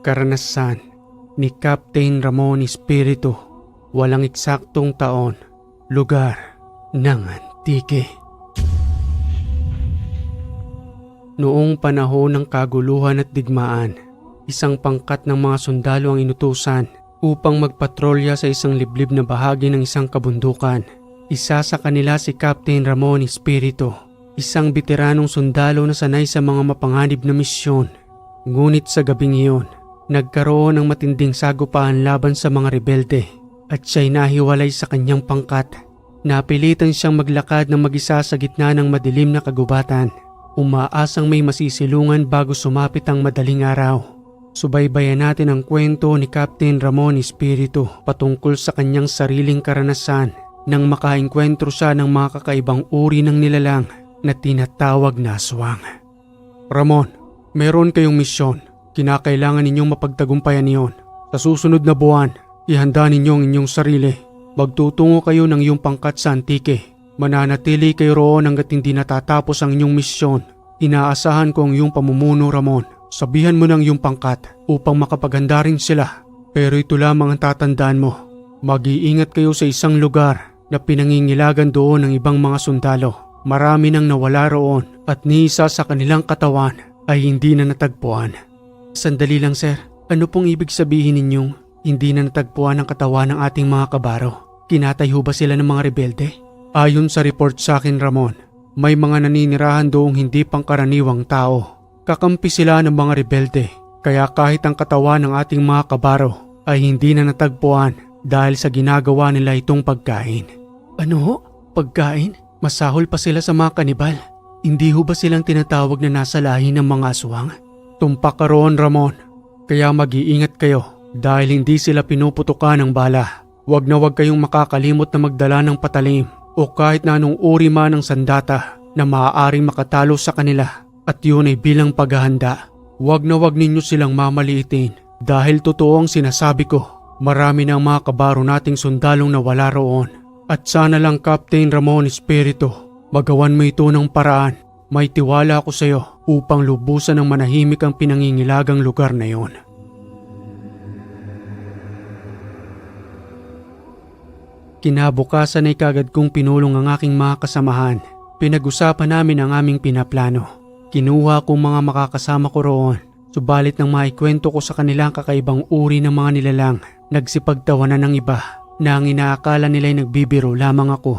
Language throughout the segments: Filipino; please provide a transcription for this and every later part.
Karanasan ni Captain Ramon Espiritu, walang eksaktong taon, lugar ng Antique. Noong panahon ng kaguluhan at digmaan, isang pangkat ng mga sundalo ang inutusan upang magpatrolya sa isang liblib na bahagi ng isang kabundukan. Isa sa kanila si Captain Ramon Espiritu, isang veteranong sundalo na sanay sa mga mapanganib na misyon. Ngunit sa gabing iyon, nagkaroon ng matinding sagupaan laban sa mga rebelde at siya'y nahiwalay sa kanyang pangkat. Napilitan siyang maglakad ng mag-isa sa gitna ng madilim na kagubatan, umaasang may masisilungan bago sumapit ang madaling araw. Subaybayan natin ang kwento ni Captain Ramon Espiritu patungkol sa kanyang sariling karanasan nang makaengkwentro siya ng mga kakaibang uri ng nilalang na tinatawag na aswang. Ramon, meron kayong misyon. Kinakailangan ninyong mapagtagumpayan niyon. Sa susunod na buwan, ihanda ninyo ang inyong sarili. Magtutungo kayo ng iyong pangkat sa Antique. Mananatili kayo roon hanggat hindi natatapos ang inyong misyon. Inaasahan ko ang iyong pamumuno, Ramon. Sabihan mo ng iyong pangkat upang makapaganda rin sila. Pero ito lamang ang tatandaan mo. Mag-iingat kayo sa isang lugar na pinangingilagan doon ng ibang mga sundalo. Marami nang nawala roon at ni isa sa kanilang katawan ay hindi na natagpuan. Sandali lang, sir. Ano pong ibig sabihin ninyong hindi na natagpuan ang katawan ng ating mga kabaro? Kinatayo ba sila ng mga rebelde? Ayon sa report sa akin, Ramon, may mga naninirahan doong hindi pangkaraniwang tao. Kakampi sila ng mga rebelde, kaya kahit ang katawan ng ating mga kabaro ay hindi na natagpuan dahil sa ginagawa nila itong pagkain. Ano? Pagkain? Masahol pa sila sa mga kanibal. Hindi ho ba silang tinatawag na nasa lahi ng mga aswang? Tumpak ka roon, Ramon. Kaya mag-iingat kayo dahil hindi sila pinuputukan ng bala. Huwag na huwag kayong makakalimot na magdala ng patalim o kahit na anong uri man ng sandata na maaaring makatalo sa kanila, at yun ay bilang paghahanda. Huwag na huwag ninyo silang mamaliitin dahil totoo ang sinasabi ko. Marami na ang mga kabaro nating sundalong nawala roon. At sana lang, Captain Ramon Espiritu, magawan mo ito ng paraan. May tiwala ako sa iyo upang lubusan ng manahimik ang pinangingilagang lugar na yon. Kinabukasan ay kagad kong pinulong ang aking mga kasamahan. Pinag-usapan namin ang aming pinaplano. Kinuha kong mga makakasama ko roon. Subalit nang maikwento ko sa kanilang kakaibang uri ng mga nilalang, nagsipagtawanan ng iba na ang inaakala nila'y nagbibiro lamang ako.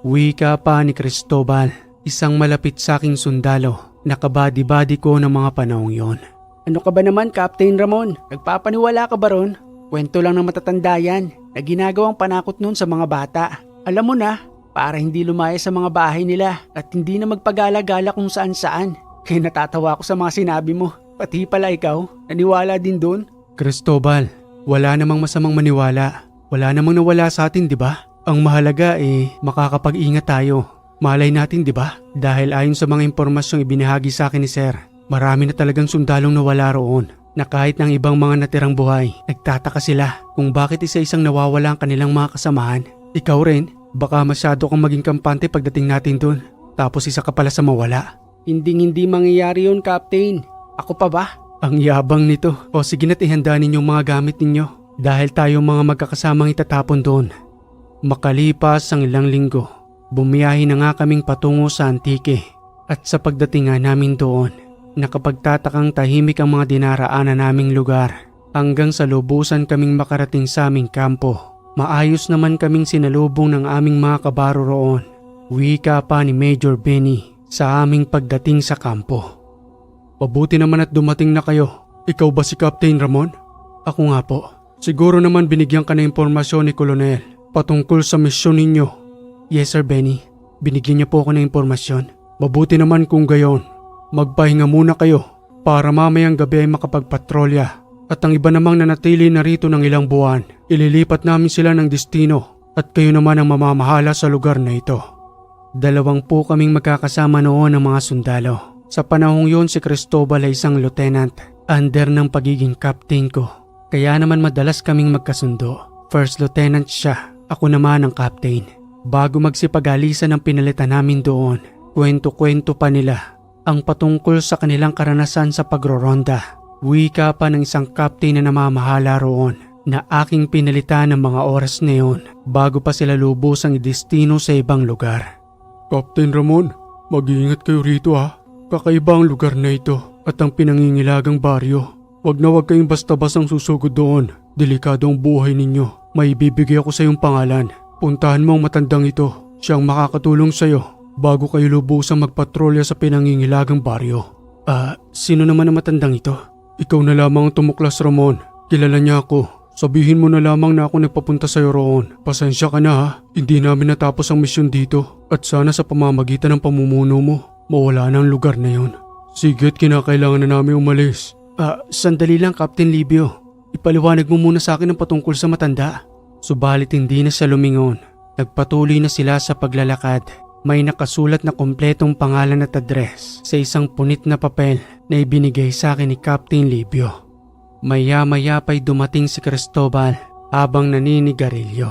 Wika pa ni Cristobal, isang malapit sa aking sundalo, nakabadi-badi ko ng mga panahong yon. Ano ka ba naman, Captain Ramon? Nagpapaniwala ka ba ron? Kwento lang ng matatanda yan na ginagawang panakot nun sa mga bata. Alam mo na, para hindi lumaya sa mga bahay nila at hindi na magpagala-gala kung saan-saan. Kaya natatawa ako sa mga sinabi mo. Pati pala ikaw, naniwala din doon? Cristobal, wala namang masamang maniwala. Wala namang nawala sa atin, di ba? Ang mahalaga makakapag-ingat tayo. Malay natin, di ba? Dahil ayon sa mga impormasyong ibinahagi sa akin ni Sir, marami na talagang sundalong nawala roon. Na kahit ng ibang mga natirang buhay, nagtataka sila kung bakit isa-isang nawawala ang kanilang mga kasamahan. Ikaw rin, baka masyado kang maging kampante pagdating natin dun. Tapos isa ka pala sa mawala. Hindi mangyayari yun, Captain. Ako pa ba? Ang yabang nito. O sige na't ihanda ninyong mga gamit ninyo. Dahil tayong mga magkakasamang itatapon doon. Makalipas ang ilang linggo, bumiyahe na nga kaming patungo sa Antique. At sa pagdating nga namin doon, nakapagtatakang tahimik ang mga dinaraanan naming lugar hanggang sa lubusan kaming makarating sa aming kampo. Maayos naman kaming sinalubong ng aming mga kabaro roon. Wika pa ni Major Benny sa aming pagdating sa kampo. Mabuti naman at dumating na kayo. Ikaw ba si Captain Ramon? Ako nga po. Siguro naman binigyan ka na impormasyon ni Colonel patungkol sa misyon ninyo. Yes, Sir Benny. Binigyan niya po ako ng impormasyon. Mabuti naman kung gayon. Magpahinga muna kayo para mamayang gabi ay makapagpatrolya. At ang iba namang nanatili na rito ng ilang buwan, ililipat namin sila ng destino at kayo naman ang mamamahala sa lugar na ito. 2 po kaming magkakasama noon ng mga sundalo. Sa panahong yon si Cristobal ay isang lieutenant, under ng pagiging captain ko. Kaya naman madalas kaming magkasundo. First lieutenant siya, ako naman ang captain. Bago magsipag-alisan ang pinalitan namin doon, kwento-kwento pa nila ang patungkol sa kanilang karanasan sa pagroronda. Wika pa ng isang captain na namamahala roon na aking pinalitan ng mga oras na yun bago pa sila lubusang idestino sa ibang lugar. Captain Ramon, mag-iingat kayo rito ha. Kakaiba ang lugar na ito at ang pinangingilagang baryo. Wag kayong basta-bastang susugod doon. Delikado ang buhay ninyo. May ibibigay ako sa iyong pangalan. Puntahan mo ang matandang ito. Siyang makakatulong sa iyo bago kayo lubusang magpatrolya sa pinangingilagang baryo. Sino naman ang matandang ito? Ikaw na lamang ang tumuklas, Ramon. Kilala niya ako. Sabihin mo na lamang na ako nagpapunta sa iyo roon. Pasensya ka na ha. Hindi namin natapos ang misyon dito. At sana sa pamamagitan ng pamumuno mo, mawala na ang lugar na yun. Sige't kinakailangan na namin umalis. Sandali lang, Captain Livio. Ipaliwanag mo muna sa akin ang patungkol sa matanda. Subalit hindi na siya lumingon. Nagpatuloy na sila sa paglalakad. May nakasulat na kumpletong pangalan at address sa isang punit na papel na ibinigay sa akin ni Captain Livio. Maya-maya pa'y dumating si Cristobal habang naninigarilyo.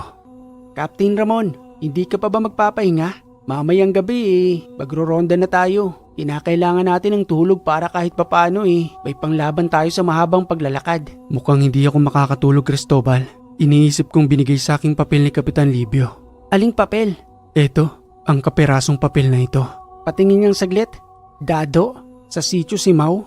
Captain Ramon, hindi ka pa ba magpapahinga? Mamayang gabi magro-ronda na tayo. Kinakailangan natin ng tulog para kahit papano may panglaban tayo sa mahabang paglalakad. Mukhang hindi ako makakatulog, Cristobal. Iniisip kong binigay sa aking papel ni Kapitan Livio. Aling papel? Eto, ang kaperasong papel na ito. Patingin niyang saglit. Dado, sa sitio Simao?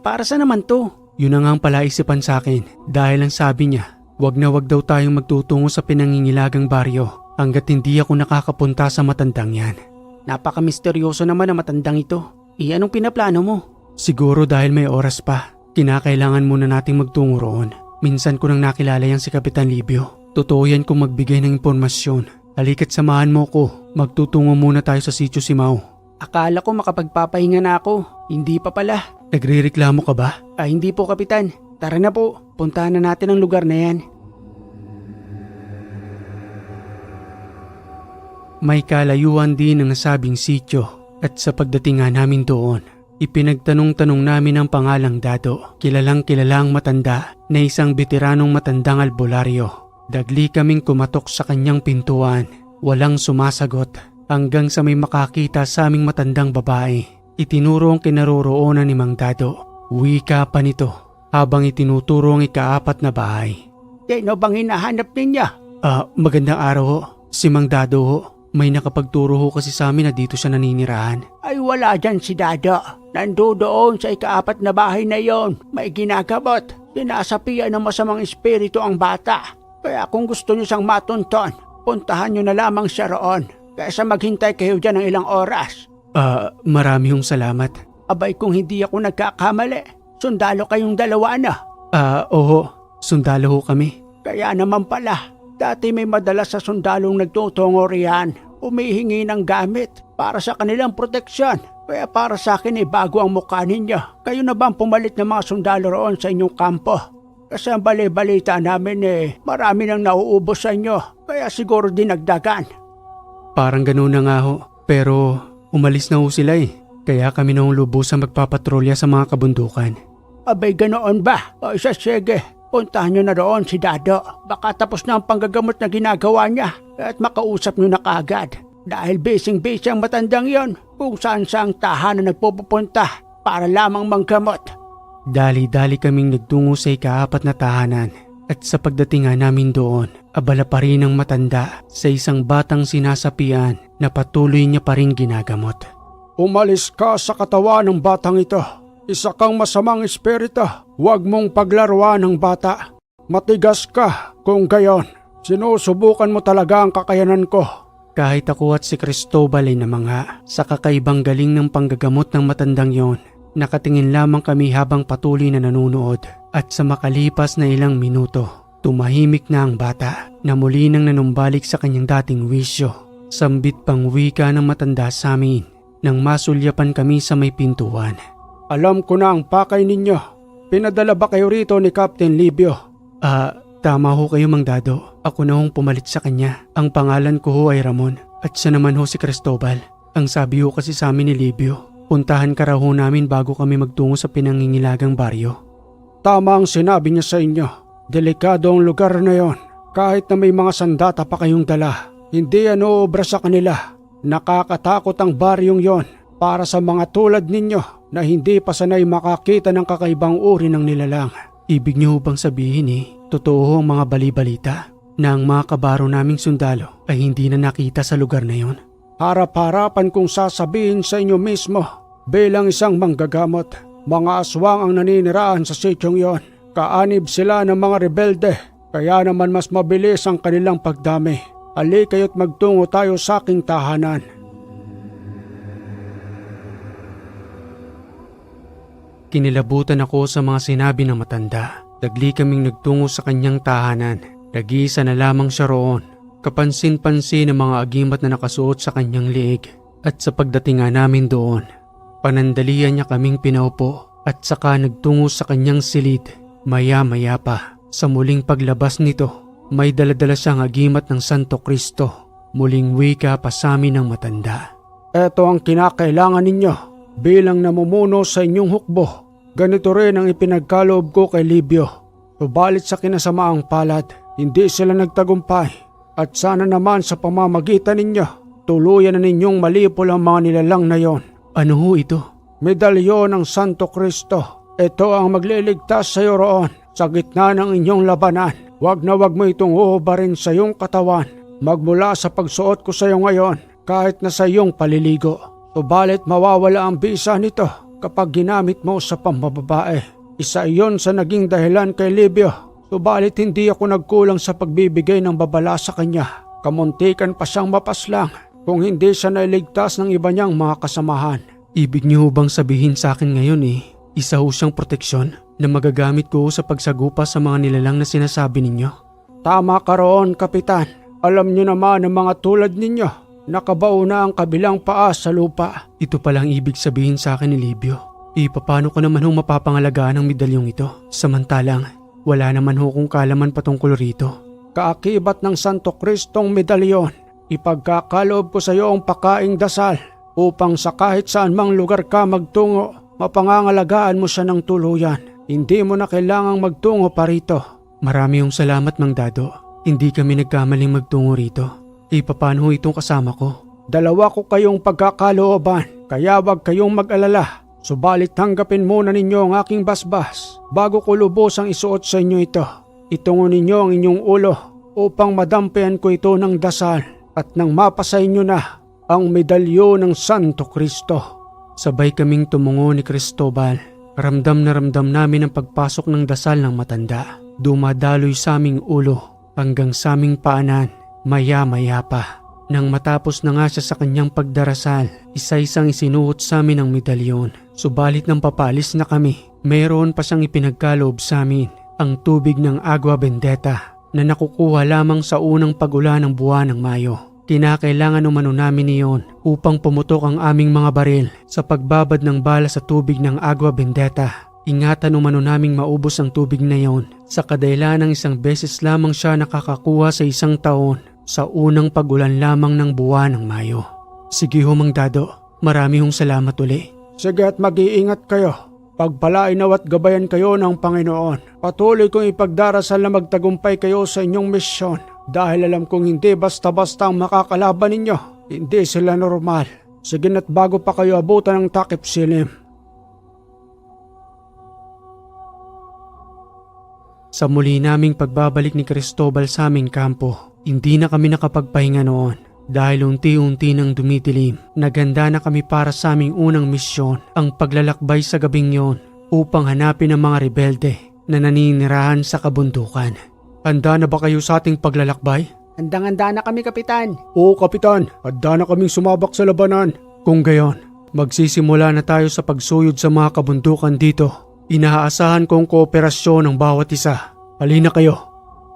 Para sa naman to? Yun ang palaisipan sa akin dahil ang sabi niya, wag na wag daw tayong magtutungo sa pinangingilagang baryo hanggat hindi ako nakakapunta sa matandang yan. Napaka-misteryoso naman ang matandang ito. Anong pinaplano mo? Siguro dahil may oras pa, kinakailangan muna nating magtungo roon. Minsan ko nang nakilala yan si Kapitan Livio. Totoo yan kung magbigay ng impormasyon. Halika't samahan mo ko. Magtutungo muna tayo sa sitio Simao. Akala ko makapagpapahinga na ako. Hindi pa pala. Nagrereklamo ka ba? Hindi po, Kapitan. Tara na po. Puntahan na natin ang lugar na yan. May kalayuan din ang nasabing sityo at sa pagdating nga namin doon, ipinagtanong-tanong namin ang pangalang Dado. Kilalang matanda na isang veteranong matandang albularyo. Dagli kaming kumatok sa kanyang pintuan. Walang sumasagot hanggang sa may makakita sa aming matandang babae. Itinuro ang kinaroroonan ni Mang Dado. Wika pa nito habang itinuturo ang ikaapat na bahay. Sino bang hinahanap ninyo? Magandang araw ho. Si Mang Dado ho. May nakapagturo ho kasi sa amin na dito siya naninirahan. Ay wala dyan si Dado. Nandoon sa ikaapat na bahay na yon. May ginagabot. Sinasapian ng masamang espiritu ang bata. Kaya kung gusto niyo siyang matunton, puntahan niyo na lamang siya roon. Kaysa maghintay kayo dyan ng ilang oras. Marami hong salamat. Abay kung hindi ako nagkakamali, sundalo kayong dalawa na. Oo. Sundalo ho kami. Kaya naman pala, dati may madalas sa sundalong nagtutungo riyan. Humihingi ng gamit para sa kanilang proteksyon. Kaya para sa akin bago ang mukha ninyo. Kayo na bang pumalit ng mga sundalo roon sa inyong kampo? Kasi ang balita namin marami nang nauubos sa inyo. Kaya siguro dinagdagan. Parang ganoon na nga ho. Pero umalis na ho sila Kaya kami na lubusang magpapatrolya sa mga kabundukan. Abay ganoon ba? O sige, puntahan nyo na roon si Dado. Baka tapos na ang panggagamot na ginagawa niya at makausap nyo na kaagad. Dahil busy ang matandang yon kung saan ang tahanan nagpupunta para lamang manggamot. Dali-dali kaming nagtungo sa ikaapat na tahanan at sa pagdating nga namin doon, abala pa rin ang matanda sa isang batang sinasapian na patuloy niya pa rin ginagamot. Umalis ka sa katawan ng batang ito. Isa kang masamang espiritu. Huwag mong paglaruan ng bata. Matigas ka kung gayon. Sinusubukan mo talaga ang kakayanan ko. Kahit ako at si Cristobal ay namangha sa kakaibang galing ng panggagamot ng matandang yon. Nakatingin lamang kami habang patuloy na nanunood at sa makalipas na ilang minuto, tumahimik na ang bata na muli nang nanumbalik sa kanyang dating wisyo. Sambit pang wika ng matanda sa amin nang masulyapan kami sa may pintuan. Alam ko na ang pakay ninyo. Pinadala ba kayo rito ni Captain Livio? Tama ho kayo, Mang Dado. Ako na hong pumalit sa kanya. Ang pangalan ko ho ay Ramon at siya naman ho si Cristobal. Ang sabi ho kasi sa amin ni Livio, puntahan ka raw ho namin bago kami magtungo sa pinangingilagang baryo. Tama ang sinabi niya sa inyo. Delikado ang lugar na yon. Kahit na may mga sandata pa kayong dala, hindi yan uubra sa kanila. Nakakatakot ang baryong yon. Para sa mga tulad ninyo, na hindi pa sanay makakita ng kakaibang uri ng nilalang. Ibig niyo bang sabihin totoo ang mga bali-balita na ang mga kabaro naming sundalo ay hindi na nakita sa lugar na yon? Harap-harapan kong sasabihin sa inyo mismo, bilang isang manggagamot, mga aswang ang naniniraan sa sityong yon. Kaanib sila ng mga rebelde, kaya naman mas mabilis ang kanilang pagdami. Halika kayo't magtungo tayo sa aking tahanan. Kinilabutan ako sa mga sinabi ng matanda. Dagli kaming nagtungo sa kanyang tahanan. Nag-iisa na lamang siya roon. Kapansin-pansin ang mga agimat na nakasuot sa kanyang liig. At sa pagdating nga namin doon, panandalian niya kaming pinaupo at saka nagtungo sa kanyang silid. Maya-maya pa, sa muling paglabas nito, may daladala siyang agimat ng Santo Cristo. Muling wika pa sa amin ng matanda. Ito ang kinakailangan ninyo bilang namumuno sa inyong hukbo. Ganito rin ang ipinagkaloob ko kay Libyo. Subalit sa kinasamaang palad, hindi sila nagtagumpay. At sana naman sa pamamagitan ninyo, tuluyan na ninyong malipol ang mga nilalang na yon. Ano ho ito? Medalyon ng Santo Cristo. Ito ang magliligtas sa iyo roon sa gitna ng inyong labanan. Wag na wag mo itong uhubarin sa iyong katawan. Magmula sa pagsuot ko sa iyo ngayon, kahit na sa iyong paliligo. Subalit mawawala ang bisa nito kapag ginamit mo sa pambababae. Isa iyon sa naging dahilan kay Libyo. Subalit hindi ako nagkulang sa pagbibigay ng babala sa kanya. Kamuntikan pa siyang mapaslang kung hindi siya nailigtas ng iba niyang mga kasamahan. Ibig niyo bang sabihin sa akin ngayon isa ho siyang proteksyon na magagamit ko sa pagsagupa sa mga nilalang na sinasabi ninyo? Tama ka roon, Kapitan. Alam niyo naman ang mga tulad ninyo. Nakabao na ang kabilang paa sa lupa. Ito palang ibig sabihin sa akin ni Libyo. Paano ko naman ho mapapangalagaan ang medalyong ito? Samantalang, wala naman ho kung kalaman patungkol rito. Kaakibat ng Santo Kristong medalyon, ipagkakaloob ko sa iyo ang pakaing dasal upang sa kahit saan mang lugar ka magtungo, mapangangalagaan mo siya ng tuluyan. Hindi mo na kailangang magtungo pa rito. Marami yung salamat, Mang Dado. Hindi kami nagkamaling magtungo rito. Paano ho itong kasama ko? Dalawa ko kayong pagkakalooban, kaya wag kayong mag-alala. Subalit tanggapin muna ninyo ang aking basbas bago ko lubosang isuot sa inyo ito. Itungo ninyo ang inyong ulo upang madampian ko ito ng dasal at nang mapasa inyo na ang medalyon ng Santo Cristo. Sabay kaming tumungo ni Cristobal. Ramdam na ramdam namin ang pagpasok ng dasal ng matanda. Dumadaloy sa aming ulo hanggang sa aming paanan. Maya-maya pa. Nang matapos na nga siya sa kanyang pagdarasal, isa-isang isinuot sa amin ang medalyon. Subalit nang papalis na kami, mayroon pa siyang ipinagkaloob sa amin, ang tubig ng Agua Bendeta na nakukuha lamang sa unang pag-ulan ng buwan ng Mayo. Kinakailangan umano namin iyon upang pumutok ang aming mga baril sa pagbabad ng bala sa tubig ng Agua Bendeta. Ingatan umano naming maubos ang tubig na iyon sa kadailanang isang beses lamang siya nakakakuha sa isang taon sa unang pag-ulan lamang ng buwan ng Mayo. Sige ho, Mang Dado. Marami hong salamat uli. Sige at mag-iingat kayo. Pagpalain nawat gabayan kayo ng Panginoon. Patuloy kong ipagdarasal na magtagumpay kayo sa inyong misyon. Dahil alam kong hindi basta-basta ang makakalaban ninyo. Hindi sila normal. Sige na't bago pa kayo abutan ng takip silim. Sa muli naming pagbabalik ni Cristobal sa aming kampo, hindi na kami nakapagpahinga noon dahil unti-unti nang dumidilim. Naganda na kami para sa aming unang misyon, ang paglalakbay sa gabing yon upang hanapin ang mga rebelde na naninirahan sa kabundukan. Handa na ba kayo sa ating paglalakbay? Handang-handa na kami, Kapitan. Oo, Kapitan. Handa na kaming sumabak sa labanan. Kung gayon, magsisimula na tayo sa pagsuyod sa mga kabundukan dito. Inaasahan kong kooperasyon ng bawat isa. Halina kayo.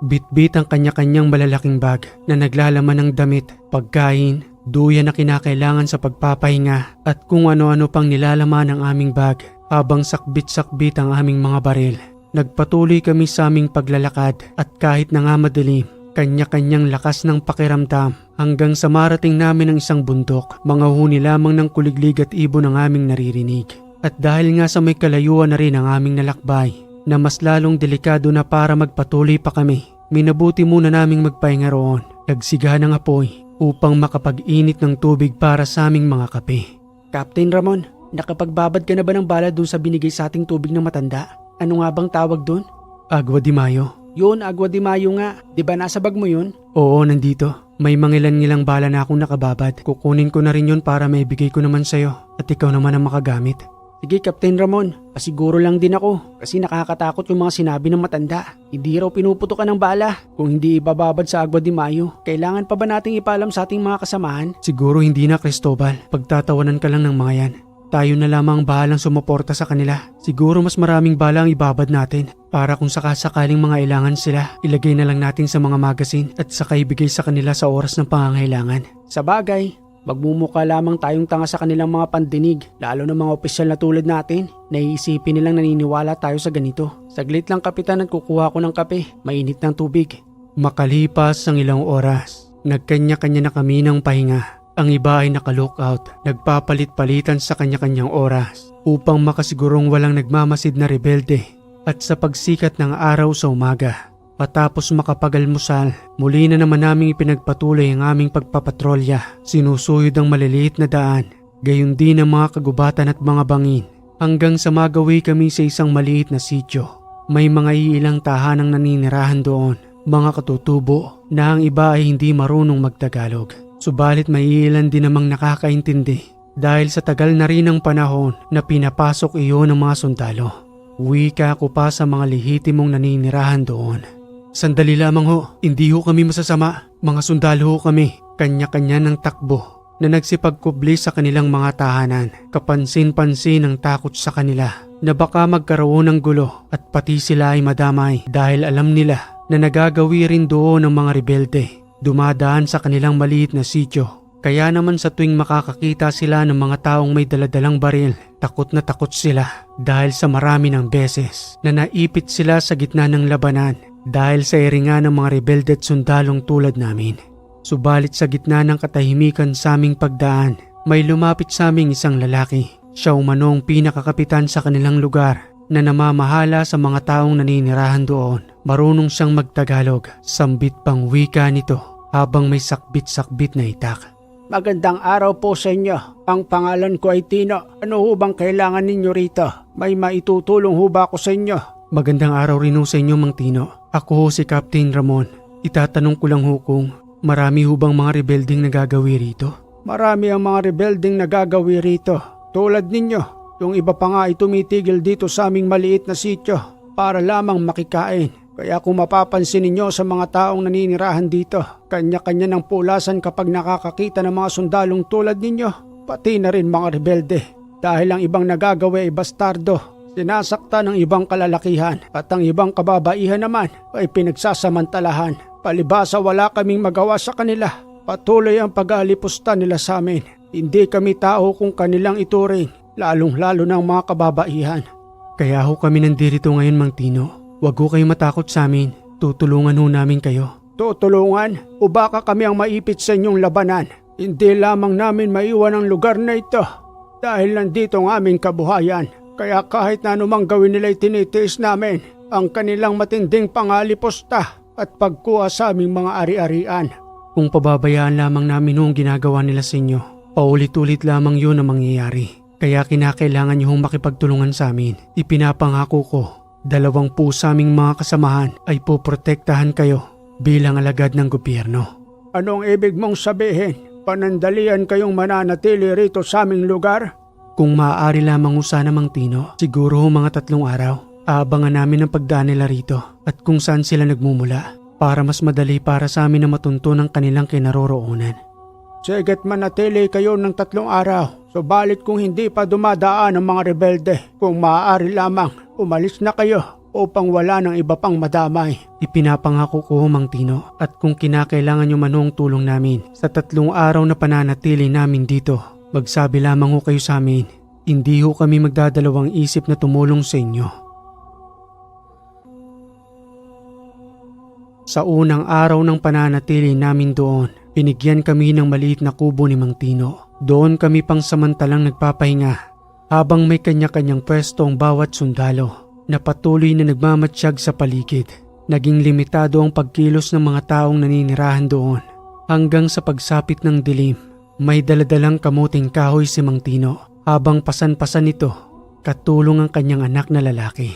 Bit-bit ang kanya-kanyang malalaking bag na naglalaman ng damit, pagkain, duyan na kinakailangan sa pagpapahinga at kung ano-ano pang nilalaman ng aming bag habang sakbit-sakbit ang aming mga baril. Nagpatuloy kami sa aming paglalakad at kahit na nga madilim, kanya-kanyang lakas ng pakiramdam hanggang sa marating namin ang isang bundok. Mga huni lamang ng kuliglig at ibon ang aming naririnig. At dahil nga sa may kalayuan na rin ang aming nalakbay, na mas lalong delikado na para magpatuloy pa kami, minabuti muna naming magpahinga roon, nagsiga ng apoy upang makapag-init ng tubig para sa aming mga kape. Captain Ramon, Nakapagbabad ka na ba ng bala dun sa binigay sa ating tubig ng matanda? Ano nga bang tawag dun? Agua de Mayo. Yun, Agua de Mayo nga. Di ba nasa bag mo yun? Oo, nandito. May mangilan-ngilang bala na akong nakababad. Kukunin ko na rin yun para maibigay ko naman sa'yo at ikaw naman ang makagamit. Sige, Captain Ramon. Pasiguro lang din ako kasi nakakatakot yung mga sinabi ng matanda. Hindi raw pinuputukan ng bala kung hindi ibababad sa Agua de Mayo. Kailangan pa ba nating ipaalam sa ating mga kasamahan? Siguro hindi na, Cristobal. Pagtatawanan ka lang ng mga yan. Tayo na lamang ang bahalang sumuporta sa kanila. Siguro mas maraming bala ang ibabad natin para kung sakasakaling mga ilangan sila, ilagay na lang natin sa mga magasin at saka ibigay sa kanila sa oras ng pangangailangan. Sa bagay, magmumukha lamang tayong tanga sa kanilang mga pandinig, lalo na mga opisyal na tulad natin. Naiisipin nilang naniniwala tayo sa ganito. Saglit lang, Kapitan, at kukuha ko ng kape, mainit ng tubig. Makalipas ang ilang oras, nagkanya-kanya na kami ng pahinga. Ang iba ay naka-lookout, nagpapalit-palitan sa kanya-kanyang oras upang makasigurong walang nagmamasid na rebelde. At sa pagsikat ng araw sa umaga, patapos makapagalmusal, muli na naman naming ipinagpatuloy ang aming pagpapatrolya. Sinusuyod ang maliliit na daan, gayon din ang mga kagubatan at mga bangin, hanggang sa magawi kami sa isang maliit na sityo. May mga iilang tahanang naninirahan doon, mga katutubo na ang iba ay hindi marunong magtagalog. Subalit may ilan din namang nakakaintindi dahil sa tagal na rin ng panahon na pinapasok iyon ng mga sundalo. Wika ko pa sa mga lehitimong naninirahan doon. Sandali lamang ho, hindi ho kami masasama. Mga sundalo ho kami, kanya-kanya ng takbo na nagsipagkubli sa kanilang mga tahanan. Kapansin-pansin ang takot sa kanila na baka magkaroon ng gulo at pati sila ay madamay dahil alam nila na nagagawi rin doon ng mga rebelde. Dumadaan sa kanilang maliit na sityo. Kaya naman sa tuwing makakakita sila ng mga taong may daladalang baril, takot na takot sila dahil sa marami ng beses na naipit sila sa gitna ng labanan dahil sa iringan ng mga rebelde at sundalong tulad namin. Subalit sa gitna ng katahimikan sa aming pagdaan, may lumapit sa aming isang lalaki. Siya umanong pinakakapitan sa kanilang lugar na namamahala sa mga taong naninirahan doon. Marunong siyang magtagalog, sambit pang wika nito habang may sakbit-sakbit na itak. Magandang araw po sa inyo. Ang pangalan ko ay Tino. Ano ho bang kailangan ninyo rito? May maitutulong ho ba ako sa inyo? Magandang araw rin ho sa inyo, Mang Tino. Ako ho si Captain Ramon. Itatanong ko lang ho kung marami ho bang mga rebelding nagagawi rito? Marami ang mga rebelding nagagawi rito. Tulad ninyo, yung iba pa nga ay tumitigil dito sa aming maliit na sityo para lamang makikain. Kaya kung mapapansin ninyo sa mga taong naninirahan dito, kanya-kanya ng pulasan kapag nakakakita ng mga sundalong tulad ninyo, pati na rin mga rebelde. Dahil ang ibang nagagawa ay bastardo, sinasakta ng ibang kalalakihan at ang ibang kababaihan naman ay pinagsasamantalahan. Palibasa wala kaming magawa sa kanila, patuloy ang pag-aalipusta nila sa amin. Hindi kami tao kung kanilang ituring, lalong-lalo ng mga kababaihan. Kaya ho kami nandito ngayon, Mang Tino. Huwag ho kayong matakot sa amin. Tutulungan ho namin kayo. Tutulungan? O baka kami ang maipit sa inyong labanan? Hindi lamang namin maiwan ang lugar na ito dahil nandito ang aming kabuhayan. Kaya kahit na anumang gawin nila itinitiis namin ang kanilang matinding pangalipusta at pagkuha sa aming mga ari-arian. Kung pababayaan lamang namin ang ginagawa nila sa inyo, paulit-ulit lamang yun ang mangyayari. Kaya kinakailangan niyo makipagtulungan sa amin. Ipinapangako ko, 20 sa aming mga kasamahan ay poprotektahan kayo bilang alagad ng gobyerno. Anong ibig mong sabihin? Panandalian kayong mananatili rito sa aming lugar? Kung maaari lamang sana, Mang Tino, siguro mga 3 araw. Aabangan namin ang pagdaan nila rito at kung saan sila nagmumula para mas madali para sa amin na matunto ng kanilang kinaroroonan. Sigat manatili kayo ng 3 araw. Subalit kung hindi pa dumadaan ang mga rebelde, kung maaari lamang, umalis na kayo upang wala ng iba pang madamay. Ipinapangako ko, Mang Tino, at kung kinakailangan nyo manong tulong namin sa 3 araw na pananatili namin dito, magsabi lamang ho kayo sa amin. Hindi ho kami magdadalawang isip na tumulong sa inyo. Sa unang araw ng pananatili namin doon, binigyan kami ng maliit na kubo ni Mang Tino. Doon kami pang samantalang nagpapahinga habang may kanya-kanyang pwesto ang bawat sundalo na patuloy na nagmamatsyag sa paligid. Naging limitado ang pagkilos ng mga taong naninirahan doon hanggang sa pagsapit ng dilim. May daladalang kamuting kahoy si Mang Tino habang pasan-pasan nito, katulong ang kanyang anak na lalaki.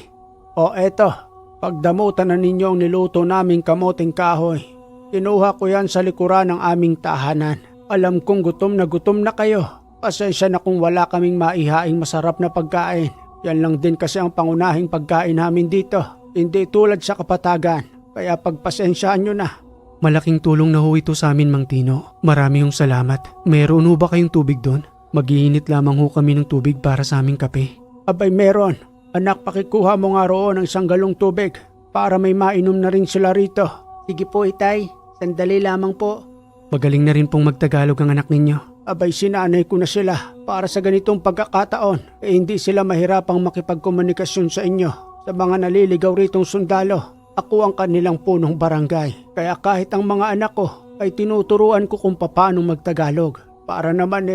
O eto, pagdamutan na ninyo ang niluto naming kamoting kahoy. Kinuha ko yan sa likuran ng aming tahanan. Alam kong gutom na kayo. Pasensya na kung wala kaming maihaing masarap na pagkain. Yan lang din kasi ang pangunahing pagkain namin dito. Hindi tulad sa kapatagan. Kaya pagpasensyaan nyo na. Malaking tulong na ho ito sa amin, Mang Tino. Marami hong salamat. Meron ho ba kayong tubig doon? Mag-iinit lamang ho kami ng tubig para sa aming kape. Abay meron. Anak, pakikuha mo nga roon ng isang galong tubig para may mainom na rin sila rito. Sige po, Itay. Sandali lamang po. Magaling na rin pong magtagalog ang anak ninyo. Abay sinanay ko na sila para sa ganitong pagkakataon hindi sila mahirapang makipagkomunikasyon sa inyo. Sa mga naliligaw ritong sundalo, ako ang kanilang punong barangay. Kaya kahit ang mga anak ko ay tinuturuan ko kung paano magtagalog. Para naman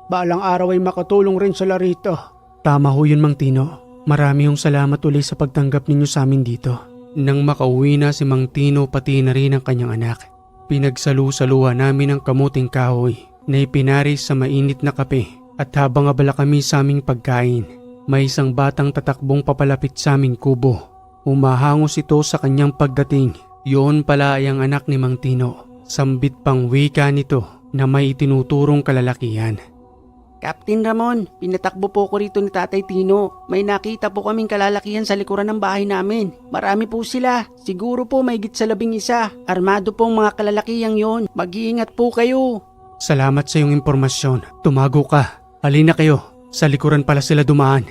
balang araw ay makatulong rin sila rito. Tama ho yun, Mang Tino. Marami hong salamat ulit sa pagtanggap ninyo sa amin dito. Nang makauwi na si Mang Tino pati na rin ang kanyang anak, pinagsalu-saluhan namin ang kamuting kahoy na ipinaris sa mainit na kape at habang abala kami sa aming pagkain, may isang batang tatakbong papalapit sa aming kubo. Umahangos ito sa kanyang pagdating. Yun pala ay ang anak ni Mang Tino. Sambit pang wika nito na may itinuturong kalalakihan. Captain Ramon, pinatakbo po ko rito ni Tatay Tino. May nakita po kaming kalalakihan sa likuran ng bahay namin. Marami po sila. Siguro po may higit sa 11. Armado pong mga kalalakihang yon. Mag-iingat po kayo. Salamat sa iyong impormasyon. Tumago ka. Halina kayo. Sa likuran pala sila dumaan.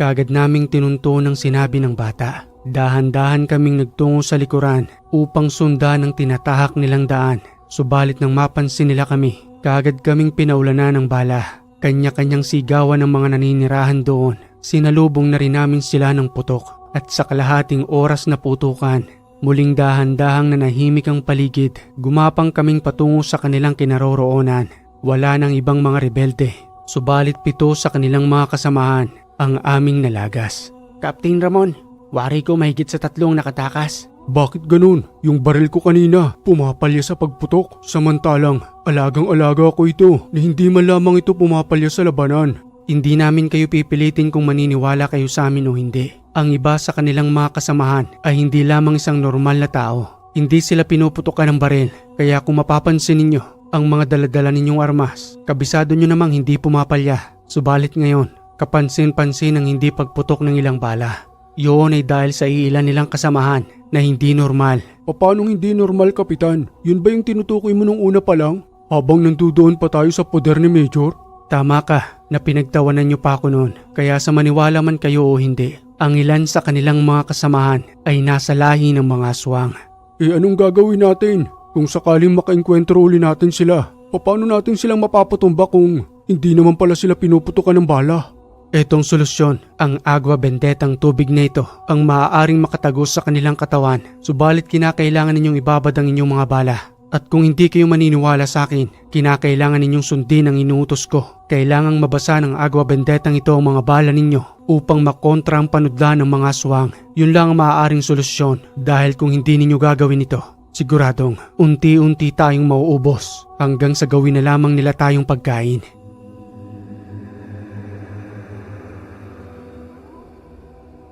Kagad naming tinunto ng sinabi ng bata. Dahan-dahan kaming nagtungo sa likuran upang sundan ang tinatahak nilang daan. Subalit nang mapansin nila kami, kagad kaming pinaulanan ng bala. Kanya-kanyang sigawan ng mga naninirahan doon. Sinalubong na rin namin sila ng putok at sa kalahating oras na putukan, muling dahan-dahang nanahimik ang paligid. Gumapang kaming patungo sa kanilang kinaroroonan. Wala nang ibang mga rebelde. Subalit 7 sa kanilang mga kasamahan ang aming nalagas. Captain Ramon, wari ko mahigit sa 3 nakatakas. Bakit ganun? Yung baril ko kanina, pumapalya sa pagputok. Samantalang, alagang-alaga ko ito na hindi man lamang ito pumapalya sa labanan. Hindi namin kayo pipilitin kung maniniwala kayo sa amin o hindi. Ang iba sa kanilang mga kasamahan ay hindi lamang isang normal na tao. Hindi sila pinuputokan ng baril. Kaya kung mapapansin ninyo, ang mga daladala ninyong armas, kabisado nyo namang hindi pumapalya. Subalit ngayon, kapansin-pansin ang hindi pagputok ng ilang bala. Yun ay dahil sa iilan nilang kasamahan na hindi normal. Paano hindi normal, Kapitan? Yun ba yung tinutukoy mo nung una pa lang? Habang nandoon pa tayo sa poder ni Major? Tama ka na pinagtawanan niyo pa ako noon. Kaya sa maniwala man kayo o hindi, ang ilan sa kanilang mga kasamahan ay nasa lahi ng mga aswang. Anong gagawin natin? Kung sakaling makaengkwentro uli natin sila, paano natin silang mapapatumba kung hindi naman pala sila pinuputukan ng bala? Etong solusyon, ang agua bendetang tubig na ito ang maaaring makatagos sa kanilang katawan. Subalit kinakailangan ninyong ibabad ang inyong mga bala. At kung hindi kayo maniniwala sa akin, kinakailangan ninyong sundin ang inuutos ko. Kailangang mabasa ng agua bendetang ito ang mga bala ninyo upang makontra ang panudlan ng mga aswang. Yun lang ang maaaring solusyon dahil kung hindi ninyo gagawin ito, siguradong unti-unti tayong mauubos hanggang sa gawin na lamang nila tayong pagkain.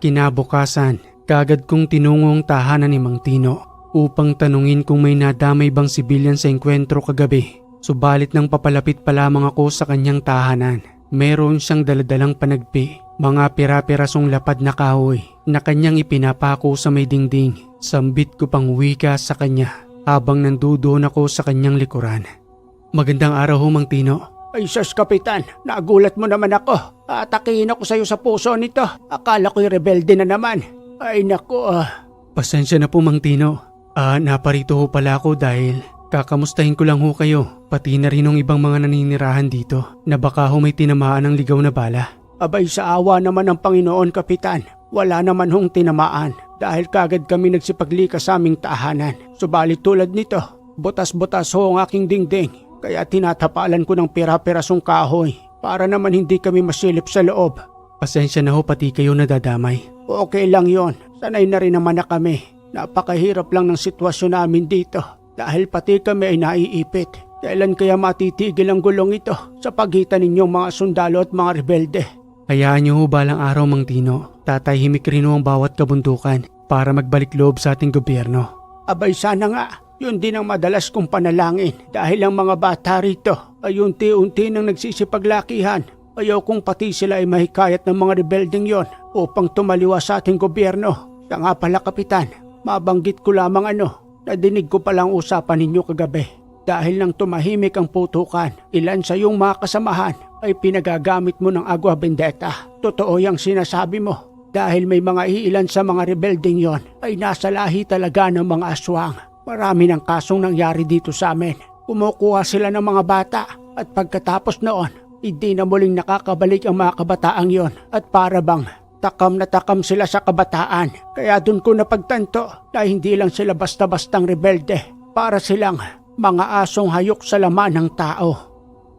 Kinabukasan, kagad kong tinungo ang tahanan ni Mang Tino upang tanungin kung may nadamay bang sibilyan sa engkwentro kagabi. Subalit nang papalapit pa lamang ako sa kanyang tahanan, meron siyang daladalang panagpi, mga pira-pirasong lapad na kahoy na kanyang ipinapako sa may dingding. Sambit ko pang wika sa kanya habang nandoon ako sa kanyang likuran. Magandang araw ho, Mang Tino. Ay sus, Kapitan, nagulat mo naman ako. Atakihin ako sa'yo sa puso nito. Akala ko'y rebelde na naman. Ay naku. Pasensya na po, Mang Tino. Naparito ho pala ako dahil kakamustahin ko lang ho kayo. Pati na rin ng ibang mga naninirahan dito na baka ho may tinamaan ng ligaw na bala. Abay sa awa naman ng Panginoon, Kapitan. Wala naman hong tinamaan dahil kagad kami nagsipaglikas sa aming tahanan. Subalit tulad nito, butas-butas ho ang aking dingding. Kaya tinatapalan ko ng pira-pirasong kahoy para naman hindi kami masilip sa loob. Pasensya na ho, pati kayo nadadamay. Okay lang yon. Sanay na rin naman na kami. Napakahirap lang ng sitwasyon namin dito dahil pati kami ay naiipit. Kailan kaya matitigil ang gulong ito sa pagitan ninyong mga sundalo at mga rebelde? Hayaan niyo ho balang araw, Mang Tino. Tatahimik rin ho ang bawat kabundukan para magbalik loob sa ating gobyerno. Abay sana nga, yun din ang madalas kong panalangin dahil ang mga bata rito ay unti-unti nang nagsisipaglakihan. Ayaw kong pati sila ay mahikayat ng mga rebeldeng yon upang tumaliwas sa ating gobyerno. Siya nga pala, Kapitan, mabanggit ko lamang nadinig ko palang usapan ninyo kagabi. Dahil nang tumahimik ang putukan, ilan sa iyong mga kasamahan ay pinagagamit mo ng agwa bendetta. Totoo yang sinasabi mo. Dahil may mga iilan sa mga rebeldeng yon ay nasa lahi talaga ng mga aswang. Marami ng kasong nangyari dito sa amin. Kumukuha sila ng mga bata at pagkatapos noon, hindi na muling nakakabalik ang mga kabataang yon at para bang takam na takam sila sa kabataan. Kaya dun ko napagtanto na hindi lang sila basta-bastang rebelde. Para silang mga asong hayok sa laman ng tao.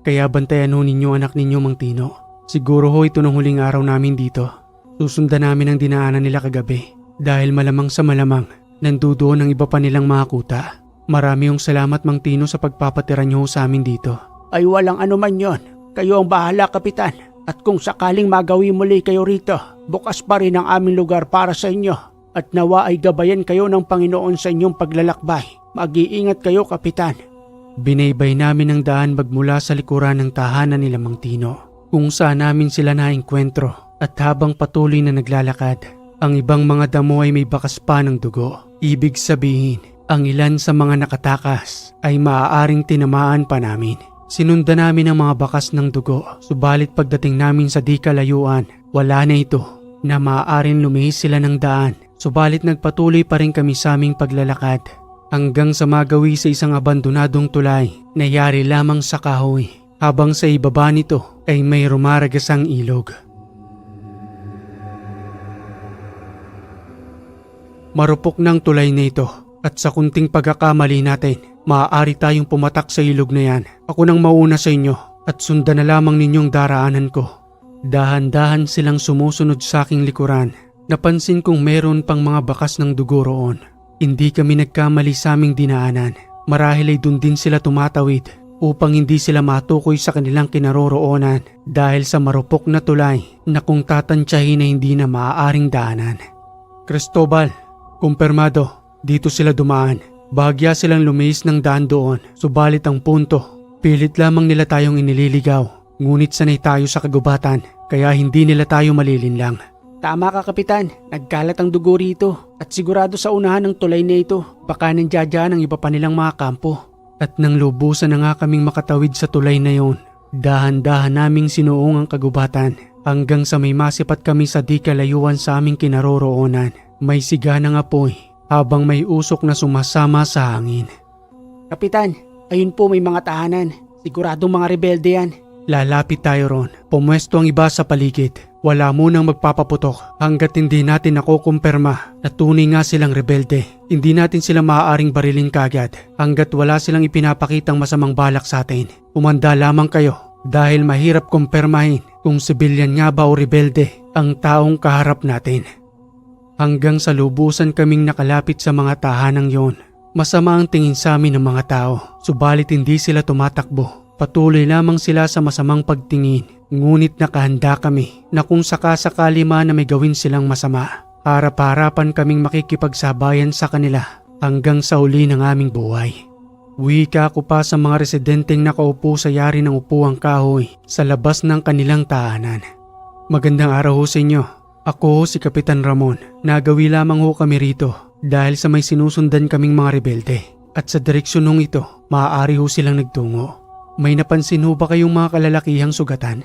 Kaya bantayan ho ninyo anak ninyo, Mang Tino. Siguro ho ito ng huling araw namin dito. Susundan namin ang dinaanan nila kagabi. Dahil malamang sa malamang, nandudoon ang iba pa nilang mga kuta. Marami yung salamat, Mang Tino, sa pagpapatira niyo sa amin dito. Ay walang anuman yon. Kayo ang bahala, Kapitan. At kung sakaling magawi muli kayo rito, bukas pa rin ang aming lugar para sa inyo. At nawa ay gabayan kayo ng Panginoon sa inyong paglalakbay. Mag-iingat kayo, Kapitan. Binaybay namin ang daan magmula sa likuran ng tahanan nila, Mang Tino, kung saan namin sila naengkwentro. At habang patuloy na naglalakad, ang ibang mga damo ay may bakas pa ng dugo. Ibig sabihin, ang ilan sa mga nakatakas ay maaaring tinamaan pa namin. Sinundan namin ang mga bakas ng dugo, subalit pagdating namin sa di kalayuan, wala na ito na maaaring lumihis sila ng daan. Subalit nagpatuloy pa rin kami sa aming paglalakad hanggang sa magawi sa isang abandonadong tulay na yari lamang sa kahoy, habang sa ibaba nito ay may rumaragasang ilog. Marupok ng tulay na ito at sa kunting pagkakamali natin, maaari tayong pumatak sa ilog na yan. Ako nang mauna sa inyo at sundan na lamang ninyong daraanan ko. Dahan-dahan silang sumusunod sa aking likuran. Napansin kong meron pang mga bakas ng dugo roon. Hindi kami nagkamali sa aming dinaanan. Marahil ay dun din sila tumatawid upang hindi sila matukoy sa kanilang kinaroroonan dahil sa marupok na tulay na kung tatansyahin na hindi na maaaring daanan. Cristobal, kumpirmado, dito sila dumaan. Bahagya silang lumihis ng daan doon, subalit ang punto, pilit lamang nila tayong inililigaw. Ngunit sanay tayo sa kagubatan, kaya hindi nila tayo malilinlang. Tama ka, Kapitan. Nagkalat ang dugo rito at sigurado sa unahan ng tulay na ito, baka nandiyan ang iba pa nilang mga kampo. At nang lubusan na nga kaming makatawid sa tulay na yon, dahan-dahan naming sinuong ang kagubatan hanggang sa may masipat kami sa di kalayuan sa aming kinaroroonan. May siga ng apoy habang may usok na sumasama sa hangin. Kapitan, ayun po may mga tahanan. Siguradong mga rebelde yan. Lalapit tayo ron. Pumwesto ang iba sa paligid. Wala munang magpapaputok hanggat hindi natin nakukumpirma na tunay nga silang rebelde. Hindi natin sila maaaring barilin kagad hanggat wala silang ipinapakitang masamang balak sa atin. Umanda lamang kayo dahil mahirap kumpirmahin kung sibilyan nga ba o rebelde ang taong kaharap natin. Hanggang sa lubusan kaming nakalapit sa mga tahanang yon. Masama ang tingin sa amin ng mga tao, subalit hindi sila tumatakbo. Patuloy lamang sila sa masamang pagtingin, ngunit nakahanda kami na kung sakasakali man na may gawin silang masama, harap-harapan kaming makikipagsabayan sa kanila hanggang sa uli ng aming buhay. Wika ko pa sa mga residenteng nakaupo sa yari ng upuang kahoy sa labas ng kanilang tahanan. Magandang araw ho sa inyo. Ako ho si Kapitan Ramon. Nagawi lamang ho kami rito dahil sa may sinusundan kaming mga rebelde. At sa direksyon nung ito, maaari ho silang nagtungo. May napansin ho ba kayong mga kalalakihang sugatan?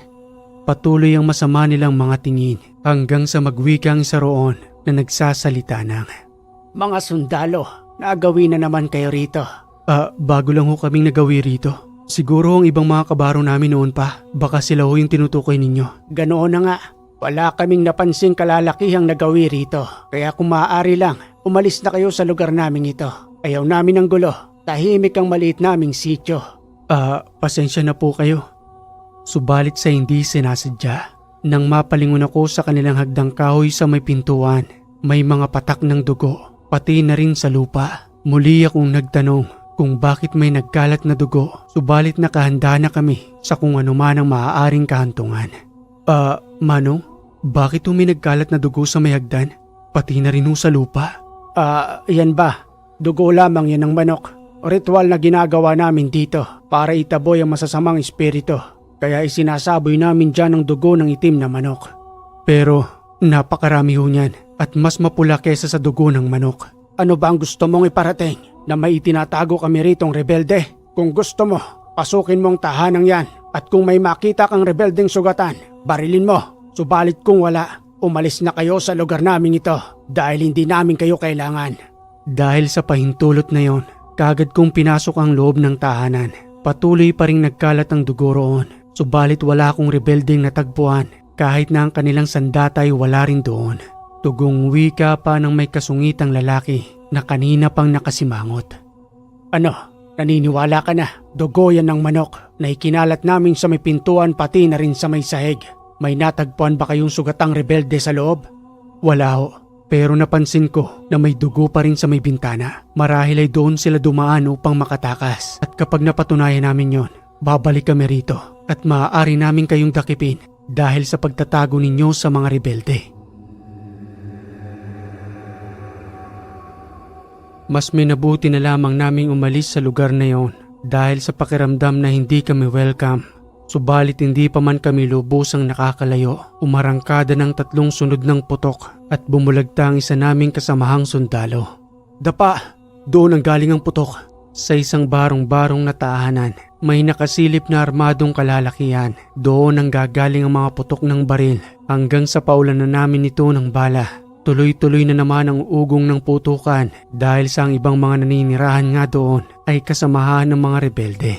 Patuloy ang masama nilang mga tingin hanggang sa magwika ang isa roon na nagsasalita ng, Mga sundalo, nagawi na naman kayo rito. Bago lang ho kaming nagawi rito. Siguro ang ibang mga kabaro namin noon pa. Baka sila ho yung tinutukoy ninyo. Ganoon na nga. Wala kaming napansing kalalakihang nagawi rito. Kaya kung maaari lang, umalis na kayo sa lugar naming ito. Ayaw namin ng gulo. Tahimik ang maliit naming sityo. Pasensya na po kayo. Subalit sa hindi sinasadya, nang mapalingon ako sa kanilang hagdang kahoy sa may pintuan, may mga patak ng dugo, pati na rin sa lupa. Muli akong nagtanong kung bakit may nagkalat na dugo, subalit nakahanda na kami sa kung ano man ang maaaring kahantungan. Manong, bakit may nagkalat na dugo sa may hagdan? Pati na rin sa lupa? Yan ba? Dugo lamang yan ng manok. Ritual na ginagawa namin dito para itaboy ang masasamang espiritu. Kaya isinasaboy namin dyan ang dugo ng itim na manok. Pero napakarami ho niyan at mas mapula kesa sa dugo ng manok. Ano ba ang gusto mong iparating? Na may itinatago kami ritong rebelde? Kung gusto mo, pasukin mong tahanang yan. At kung may makita kang rebeldeng sugatan, barilin mo. Subalit kung wala, umalis na kayo sa lugar namin ito dahil hindi namin kayo kailangan. Dahil sa pahintulot na yon, kagad kong pinasok ang loob ng tahanan. Patuloy pa ring nagkalat ang dugo roon. Subalit wala akong rebeldeng natagpuan kahit na ang kanilang sandata ay wala rin doon. Tugong wika pa ng may kasungitang lalaki na kanina pang nakasimangot. Ano? Naniniwala ka na? Dugo yan ng manok na ikinalat namin sa may pintuan pati na rin sa may sahig. May natagpuan ba kayong sugatang rebelde sa loob? Wala ho. Pero napansin ko na may dugo pa rin sa may bintana. Marahil ay doon sila dumaan upang makatakas. At kapag napatunayan namin yon, babalik kami rito at maaari namin kayong dakipin dahil sa pagtatago ninyo sa mga rebelde. Mas minabuti na lamang naming umalis sa lugar na yon dahil sa pakiramdam na hindi kami welcome. Subalit hindi pa man kami lubusang nakakalayo, umarangkada ng 3 sunod ng putok at bumulagta ang isa naming kasamahang sundalo. Dapa! Doon ang galing ang putok. Sa isang barong-barong na tahanan, may nakasilip na armadong kalalakihan. Doon ang gagaling ang mga putok ng baril hanggang sa paulan na namin ito ng bala. Tuloy-tuloy na naman ang ugong ng putukan dahil sa ang ibang mga naninirahan nga doon ay kasamahan ng mga rebelde.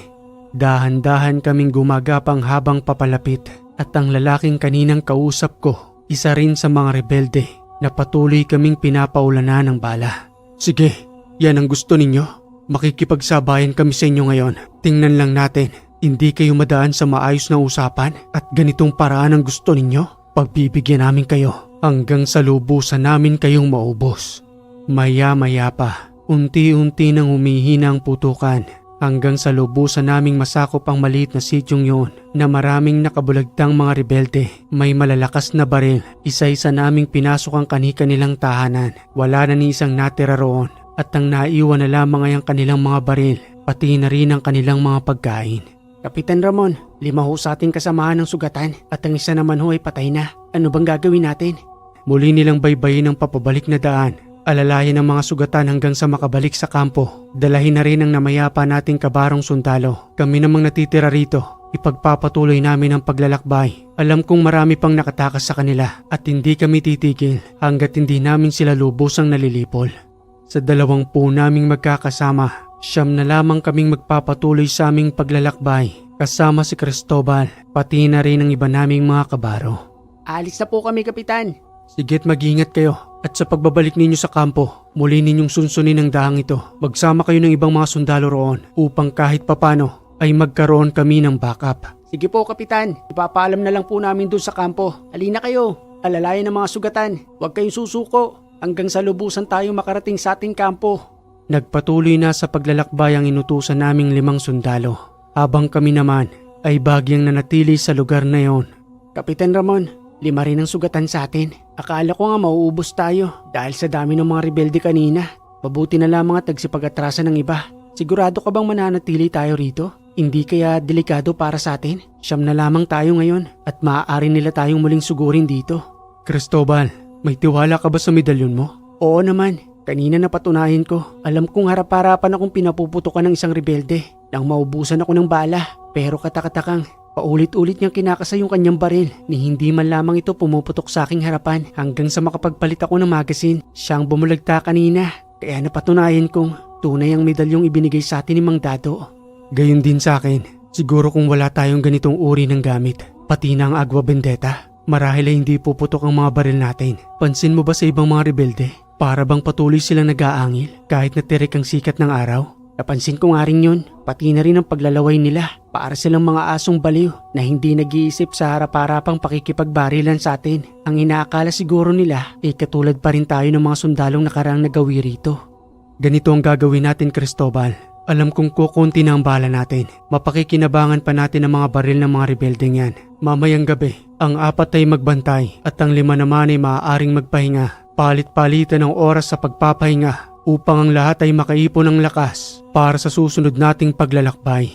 Dahan-dahan kaming gumagapang habang papalapit at ang lalaking kaninang kausap ko, isa rin sa mga rebelde na patuloy kaming pinapaulanan ng bala. Sige, yan ang gusto ninyo. Makikipagsabayan kami sa inyo ngayon. Tingnan lang natin, hindi kayo madaan sa maayos na usapan at ganitong paraan ang gusto ninyo. Pagbibigyan namin kayo hanggang sa lubusan namin kayong maubos. Maya-maya pa, unti-unti nang humihina ang putukan hanggang sa lubusan naming masakop ang maliit na sityong yon na maraming nakabulagtang mga rebelde. May malalakas na baril, isa-isa naming pinasok ang kani-kanilang tahanan. Wala na ni isang natira roon at ang naiwan na lamang ay ang kanilang mga baril, pati na rin ang kanilang mga pagkain. Kapitan Ramon, 5 ho sa ating kasamahan ng sugatan at ang isa naman ho ay patay na. Ano bang gagawin natin? Muli nilang baybayin ang papabalik na daan. Alalayan ang mga sugatan hanggang sa makabalik sa kampo. Dalahin na rin ang namayapa nating kabarong sundalo. Kami namang natitira rito. Ipagpapatuloy namin ang paglalakbay. Alam kong marami pang nakatakas sa kanila at hindi kami titigil hanggat hindi namin sila lubusang nalilipol. Sa 20 naming magkakasama, 9 na lamang kaming magpapatuloy sa aming paglalakbay. Kasama si Cristobal, pati na rin ang iba naming mga kabaro. Alis na po kami, Kapitan. Sige't mag-ingat kayo at sa pagbabalik ninyo sa kampo, muli ninyong sunsunin ang dahang ito. Magsama kayo ng ibang mga sundalo roon upang kahit papano ay magkaroon kami ng backup. Sige po, Kapitan. Ipapaalam na lang po namin dun sa kampo. Halina kayo. Alalayan ng mga sugatan. Huwag kayong susuko hanggang sa lubusan tayo makarating sa ating kampo. Nagpatuloy na sa paglalakbay ang inutusan naming 5 sundalo. Habang kami naman ay bagyang nanatili sa lugar na yon. Kapitan Ramon, 5 rin ang sugatan sa atin. Akala ko nga mauubos tayo dahil sa dami ng mga rebelde kanina. Mabuti na lamang at nagsipag-atrasan ng iba. Sigurado ka bang mananatili tayo rito? Hindi kaya delikado para sa atin? 9 na lamang tayo ngayon at maaari nila tayong muling sugurin dito. Cristobal, may tiwala ka ba sa medalyon mo? Oo naman. Kanina napatunayan ko. Alam kong harap-harapan akong pinapuputukan ng isang rebelde nang maubusan ako ng bala. Pero katakatakang, paulit-ulit niyang kinakasa yung kanyang baril ni hindi man lamang ito pumuputok sa aking harapan hanggang sa makapagpalit ako ng magasin. Siya ang bumulagta kanina. Kaya napatunayan kong tunay ang medalyong ibinigay sa atin ni Mang Dado. Gayon din sa akin. Siguro kung wala tayong ganitong uri ng gamit, pati na ang Agua Bendeta, marahil ay hindi puputok ang mga baril natin. Pansin mo ba sa ibang mga rebelde? Para bang patuloy silang nag-aangil kahit natirik ang sikat ng araw? Napansin ko nga rin yun, pati na rin ang paglalaway nila. Para silang mga asong baliw na hindi nag-iisip sa harap-harapang pakikipagbarilan sa atin. Ang inaakala siguro nila ay katulad pa rin tayo ng mga sundalong nakaraang nagawi rito. Ganito ang gagawin natin, Cristobal. Alam kong kukunti na ang bala natin. Mapakikinabangan pa natin ang mga baril ng mga rebeldeng yan. Mamayang gabi, ang 4 ay magbantay at ang 5 naman ay maaaring magpahinga. Palit-palitan ng oras sa pagpapahinga upang ang lahat ay makaipon ng lakas para sa susunod nating paglalakbay.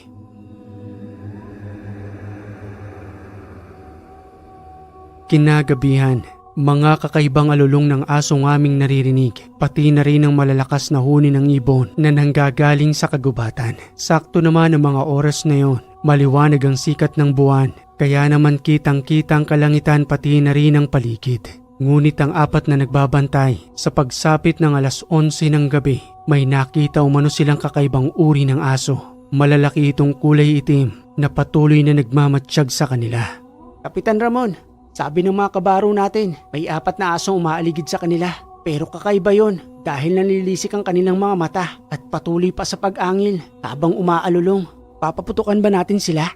Kinagabihan, mga kakaibang alulong ng asong aming naririnig, pati na rin ang malalakas na huni ng ibon na nanggagaling sa kagubatan. Sakto naman ang mga oras na yon, maliwanag ang sikat ng buwan, kaya naman kitang-kitang kalangitan pati na rin ang paligid. Ngunit ang 4 na nagbabantay, sa pagsapit ng alas 11 ng gabi, may nakita umano silang kakaibang uri ng aso. Malalaki itong kulay itim na patuloy na nagmamatsyag sa kanila. Kapitan Ramon, sabi ng mga kabaro natin, may 4 na asong umaaligid sa kanila. Pero kakaiba yon dahil nanilisik ang kanilang mga mata at patuloy pa sa pag-angil habang umaalulong. Papaputukan ba natin sila?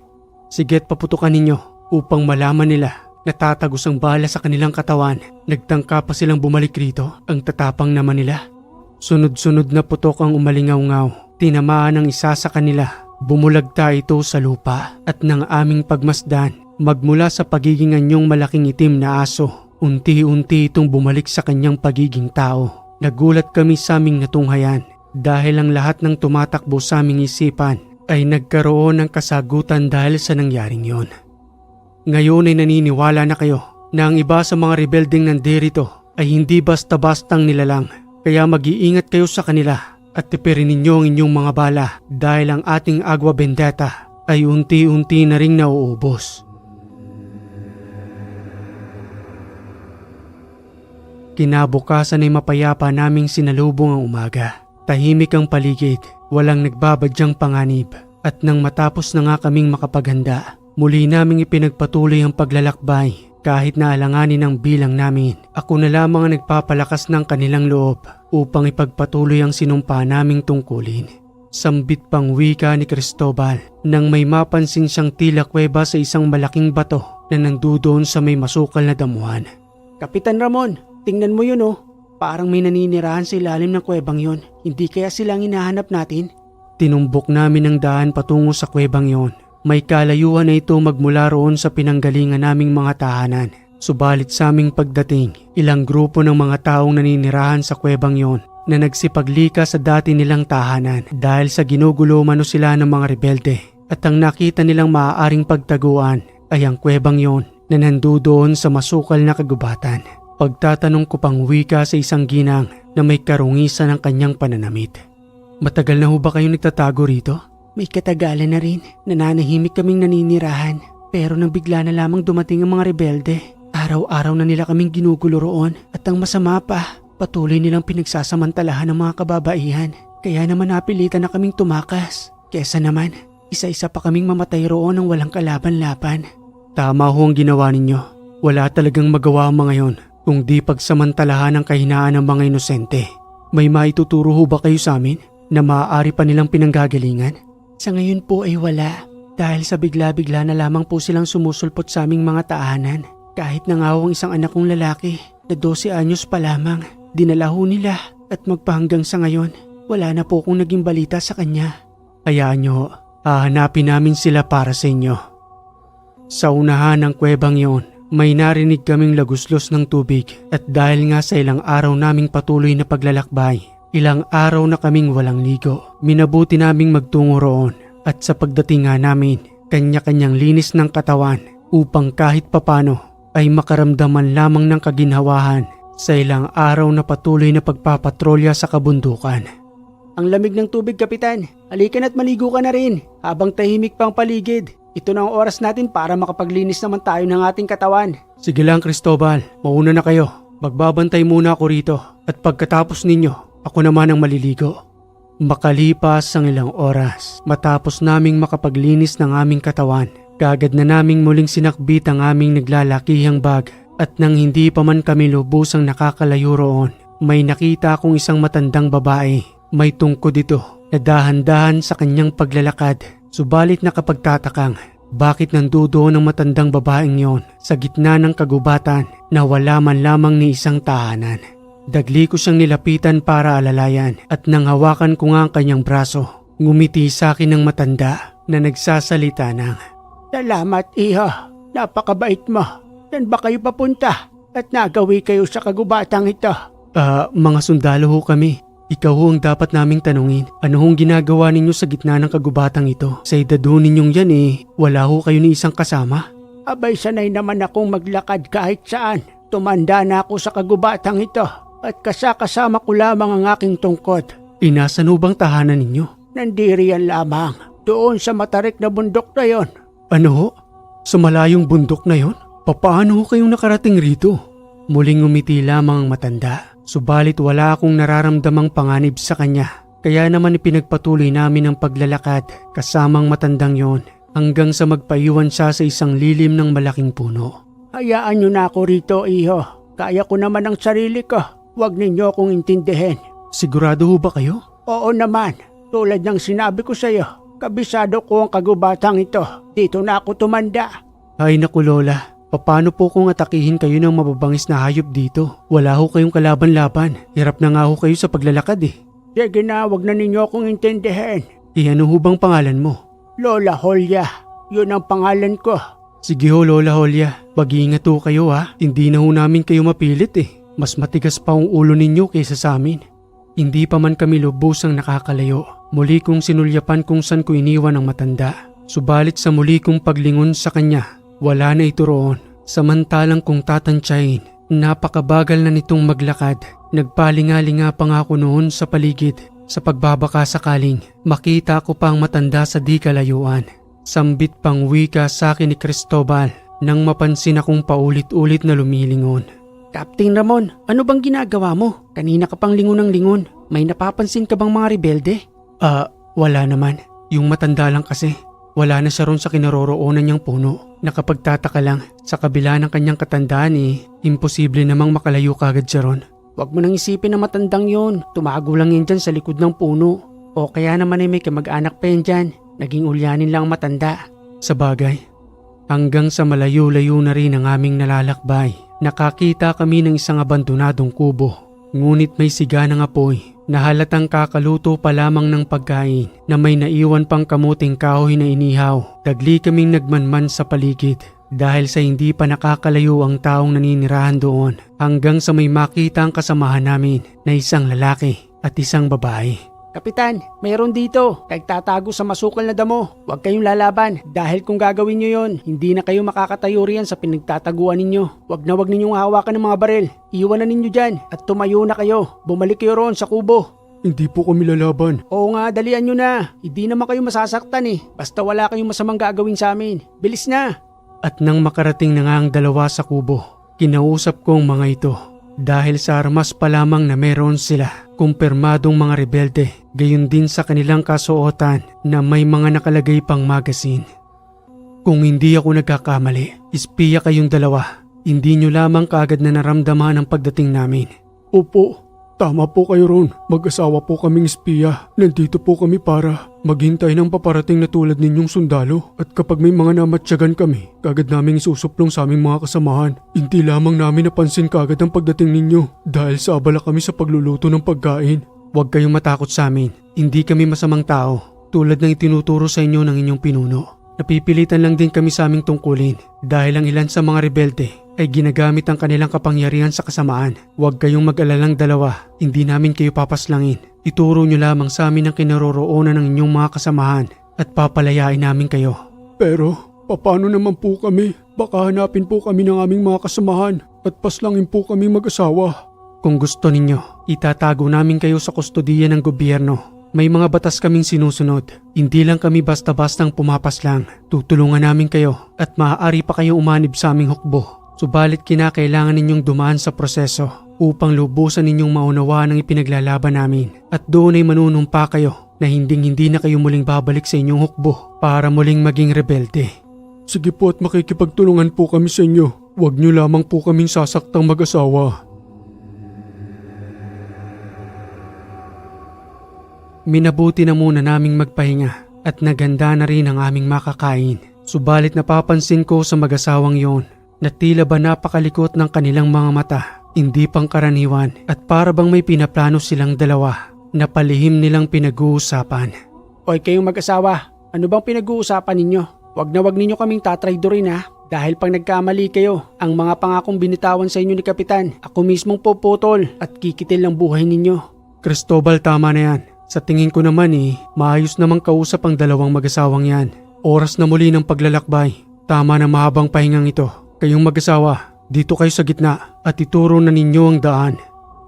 Sige't paputukan ninyo upang malaman nila na tatagos ang bala sa kanilang katawan. Nagtangka pa silang bumalik rito, ang tatapang naman nila. Sunod-sunod na putok ang umalingaw-ngaw. Tinamaan ang isa sa kanila. Bumulagta ito sa lupa at ng aming pagmasdan, magmula sa pagiging anyong malaking itim na aso, unti-unti itong bumalik sa kanyang pagiging tao. Nagulat kami sa aming natunghayan dahil ang lahat ng tumatakbo sa aming isipan ay nagkaroon ng kasagutan dahil sa nangyaring yon. Ngayon ay naniniwala na kayo na ang iba sa mga rebeldeng nandirito ay hindi basta-bastang nilalang, kaya mag-iingat kayo sa kanila at tipirin ninyo ang inyong mga bala dahil ang ating agwa bendeta ay unti-unti na ring nauubos. Kinabukasan ay mapayapa naming sinalubong ang umaga. Tahimik ang paligid, walang nagbabadyang panganib. At nang matapos na nga kaming makapaghanda, muli naming ipinagpatuloy ang paglalakbay. Kahit na alanganin ang bilang namin, ako na lamang ang nagpapalakas ng kanilang loob upang ipagpatuloy ang sinumpa naming tungkulin. Sambit pang wika ni Cristobal nang may mapansin siyang tila kuweba sa isang malaking bato na nandoon sa may masukal na damuhan. Kapitan Ramon, tingnan mo yun oh. Parang may naninirahan sa ilalim ng kuwebang yon. Hindi kaya silang hinahanap natin? Tinumbok namin ang daan patungo sa kuwebang yon. May kalayuan na ito magmula roon sa pinanggalingan naming mga tahanan. Subalit sa aming pagdating, ilang grupo ng mga taong naninirahan sa kuwebang yon na nagsipaglika sa dati nilang tahanan dahil sa ginugulo mano sila ng mga rebelde. At ang nakita nilang maaaring pagtaguan ay ang kuwebang yon na nandoon sa masukal na kagubatan. Pagtatanong ko pang wika sa isang ginang na may karungisan ng kanyang pananamit. Matagal na ho ba kayo nagtatago rito? May katagalan na rin. Nananahimik kaming naninirahan. Pero nang bigla na lamang dumating ang mga rebelde, araw-araw na nila kaming ginugulo roon. At ang masama pa, patuloy nilang pinagsasamantalahan ng mga kababaihan. Kaya naman napilitan na kaming tumakas. Kesa naman, isa-isa pa kaming mamatay roon ng walang kalaban-laban. Tama ho ang ginawa ninyo. Wala talagang magawa ang mga yon kung di pagsamantalahan ang kahinaan ng mga inosente. May maituturo ho ba kayo sa amin na maaari pa nilang pinanggagalingan? Sa ngayon po ay wala. Dahil sa bigla-bigla na lamang po silang sumusulpot sa aming mga tahanan. Kahit na nga ho ang isang anak kong lalaki na 12 anyos pa lamang, dinala ho nila at magpahanggang sa ngayon, wala na po akong naging balita sa kanya. Hayaan nyo, hahanapin namin sila para sa inyo. Sa unahan ng kuwebang yon, may narinig kaming laguslos ng tubig at dahil nga sa ilang araw naming patuloy na paglalakbay, ilang araw na kaming walang ligo. Minabuti naming magtungo roon at sa pagdating nga namin, kanya-kanyang linis ng katawan upang kahit papano ay makaramdaman lamang ng kaginhawahan sa ilang araw na patuloy na pagpapatrolya sa kabundukan. Ang lamig ng tubig, Kapitan. Halika na't maligo ka na rin habang tahimik pang paligid. Ito na ang oras natin para makapaglinis naman tayo ng ating katawan. Sige lang, Cristobal, mauna na kayo. Magbabantay muna ako rito at pagkatapos ninyo, ako naman ang maliligo. Makalipas ang ilang oras, matapos naming makapaglinis ng aming katawan, kaagad na naming muling sinakbit ang aming naglalakihang bag at nang hindi pa man kami lubusang nakakalayo roon, may nakita akong isang matandang babae. May tungkod ito na dahan-dahan sa kanyang paglalakad, subalit nakapagtatakang bakit nandoon ang matandang babaeng yon sa gitna ng kagubatan na wala man lamang ni isang tahanan. Dagli ko siyang nilapitan para alalayan at nang hawakan ko nga ang kanyang braso, Ngumiti sa akin ng matanda na nagsasalita ng, Salamat, iho. Napakabait mo. Saan ba kayo papunta? At nagawi kayo sa kagubatang ito? Mga sundalo ho kami. Ikaw ho ang dapat naming tanungin. Ano hong ginagawa ninyo sa gitna ng kagubatang ito? Sa edad ho ninyong yan wala ho kayo ni isang kasama? Abay, sanay naman akong maglakad kahit saan. Tumanda na ako sa kagubatang ito. At kasama ko lamang ang aking tungkod. Inasan ho bang tahanan ninyo? Nandiriyan lamang. Doon sa matarik na bundok na yon. Ano ho? Sa malayong bundok na yon? Papaano ho kayong nakarating rito? Muling ngumiti lamang ang matanda. Subalit wala akong nararamdamang panganib sa kanya. Kaya naman ipinagpatuloy namin ang paglalakad kasamang matandang yon hanggang sa magpaiwan siya sa isang lilim ng malaking puno. Hayaan nyo na ako rito, iho. Kaya ko naman ang sarili ko. Huwag ninyo akong intindihin. Sigurado ho ba kayo? Oo naman. Tulad ng sinabi ko sa iyo, kabisado ko ang kagubatang ito. Dito na ako tumanda. Ay naku Lola, paano po kung atakihin kayo ng mababangis na hayop dito? Wala ho kayong kalaban-laban. Hirap na nga ho kayo sa paglalakad Sige na, wag na ninyo akong intindihin. Ano ho bang pangalan mo? Lola Holya. Yun ang pangalan ko. Sige ho Lola Holya, mag-iingat ho kayo ha. Hindi na ho namin kayo mapilit Mas matigas pa ang ulo ninyo kaysa sa amin. Hindi pa man kami lubusang nakakalayo. Muli kong sinulyapan kung saan ko iniwan ang matanda. Subalit sa muli kong paglingon sa kanya, wala na ito roon. Samantalang kung tatantyahin, napakabagal na nitong maglakad. Nagpalinga-linga pa nga ako noon sa paligid. Sa pagbabaka sakaling, makita ko pa ang matanda sa di kalayuan. Sambit pang wika sa akin ni Cristobal nang mapansin akong paulit-ulit na lumilingon. Captain Ramon, ano bang ginagawa mo? Kanina ka pang lingon ng lingon. May napapansin ka bang mga rebelde? Wala naman. Yung matanda lang kasi. Wala na siya ron sa kinaroroonan niyang puno. Nakapagtataka lang, sa kabila ng kanyang katandaan imposible namang makalayo kagad siya ron. Huwag mo nang isipin na matandang yon. Tumago lang yan dyan sa likod ng puno. O kaya naman may kamag-anak pa yan dyan. Naging ulyanin lang matanda. Sa bagay, hanggang sa malayo-layo na rin ang aming nalalakbay. Nakakita kami ng isang abandonadong kubo. Ngunit may siga ng apoy na halatang kakaluto pa lamang ng pagkain na may naiwan pang kamuting kahoy na inihaw. Tagli kaming nagmanman sa paligid dahil sa hindi pa nakakalayo ang taong naninirahan doon hanggang sa may makita ang kasamahan namin na isang lalaki at isang babae. Kapitan, mayroon dito. Nagtatago sa masukal na damo. Huwag kayong lalaban dahil kung gagawin nyo yon, hindi na kayo makakatayo riyan sa pinagtataguan ninyo. Huwag ninyong hawakan ng mga baril. Iwan na ninyo dyan at tumayo na kayo. Bumalik kayo roon sa kubo. Hindi po kami lalaban. Oo nga, dalian nyo na. Hindi naman kayo masasaktan Basta wala kayong masamang gagawin sa amin. Bilis na. At nang makarating na nga ang dalawa sa kubo, kinausap ko ang mga ito. Dahil sa armas pa lamang na meron sila, kumpirmadong mga rebelde, gayon din sa kanilang kasuotan na may mga nakalagay pang magasin. Kung hindi ako nagkakamali, espiya kayong dalawa. Hindi nyo lamang kaagad na naramdaman ang pagdating namin. Opo, tama po kayo ron. Mag-asawa po kaming espiya. Nandito po kami para maghintay ng paparating na tulad ninyong sundalo. At kapag may mga namatsyagan kami, kagad naming isusuplong sa aming mga kasamahan. Hindi lamang namin napansin kagad ang pagdating ninyo dahil sa abala kami sa pagluluto ng pagkain. Huwag kayong matakot sa amin. Hindi kami masamang tao tulad ng itinuturo sa inyo ng inyong pinuno. Napipilitan lang din kami sa aming tungkulin dahil ang ilan sa mga rebelde ay ginagamit ang kanilang kapangyarihan sa kasamaan. Huwag kayong mag-alalang dalawa, hindi namin kayo papaslangin. Ituro nyo lamang sa amin ang kinaroroonan ng inyong mga kasamahan at papalayain namin kayo. Pero, paano naman po kami? Baka hanapin po kami ng aming mga kasamahan at paslangin po kami mag-asawa. Kung gusto ninyo, itatago namin kayo sa kustodiya ng gobyerno. May mga batas kaming sinusunod. Hindi lang kami basta-bastang pumapaslang. Tutulungan namin kayo at maaari pa kayo umanib sa aming hukbo. Subalit kinakailangan ninyong dumaan sa proseso upang lubusan ninyong maunawaan ang ipinaglalaban namin. At doon ay manunumpa kayo na hindi na kayo muling babalik sa inyong hukbo para muling maging rebelde. Sige po at makikipagtulungan po kami sa inyo. Huwag niyo lamang po kaming sasaktang mag-asawa. Minabuti na muna naming magpahinga at naganda na rin ang aming makakain. Subalit napapansin ko sa mag-asawang yon na tila ba napakalikot ng kanilang mga mata, hindi pangkaraniwan at para bang may pinaplano silang dalawa na palihim nilang pinag-uusapan. Oy kayong mag-asawa, ano bang pinag-uusapan ninyo? Wag ninyo kaming tatraydorin ha. Dahil pag nagkamali kayo, ang mga pangakong binitawan sa inyo ni Kapitan, ako mismong puputol at kikitil ng buhay ninyo. Cristobal, tama na yan. Sa tingin ko naman maayos namang kausap ang dalawang mag-asawang yan. Oras na muli ng paglalakbay. Tama na mahabang pahingang ito. Kayong mag-asawa, dito kayo sa gitna at ituro na ninyo ang daan.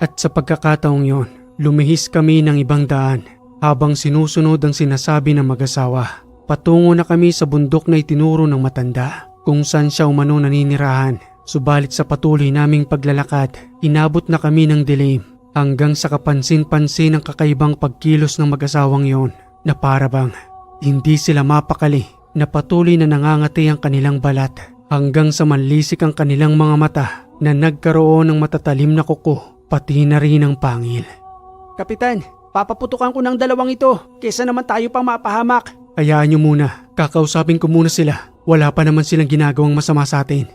At sa pagkakataong yon, lumihis kami ng ibang daan habang sinusunod ang sinasabi ng mag-asawa. Patungo na kami sa bundok na itinuro ng matanda kung saan siya umano naninirahan. Subalit sa patuloy naming paglalakad, inabot na kami ng dilim hanggang sa kapansin-pansin ang kakaibang pagkilos ng mag-asawang yon na para bang hindi sila mapakali na patuloy na nangangati ang kanilang balat hanggang sa manlisik ang kanilang mga mata na nagkaroon ng matatalim na kuko pati na rin ang pangil. Kapitan, papaputukan ko ng dalawang ito kesa naman tayo pang mapahamak. Hayaan niyo muna, kakausapin ko muna sila. Wala pa naman silang ginagawang masama sa atin.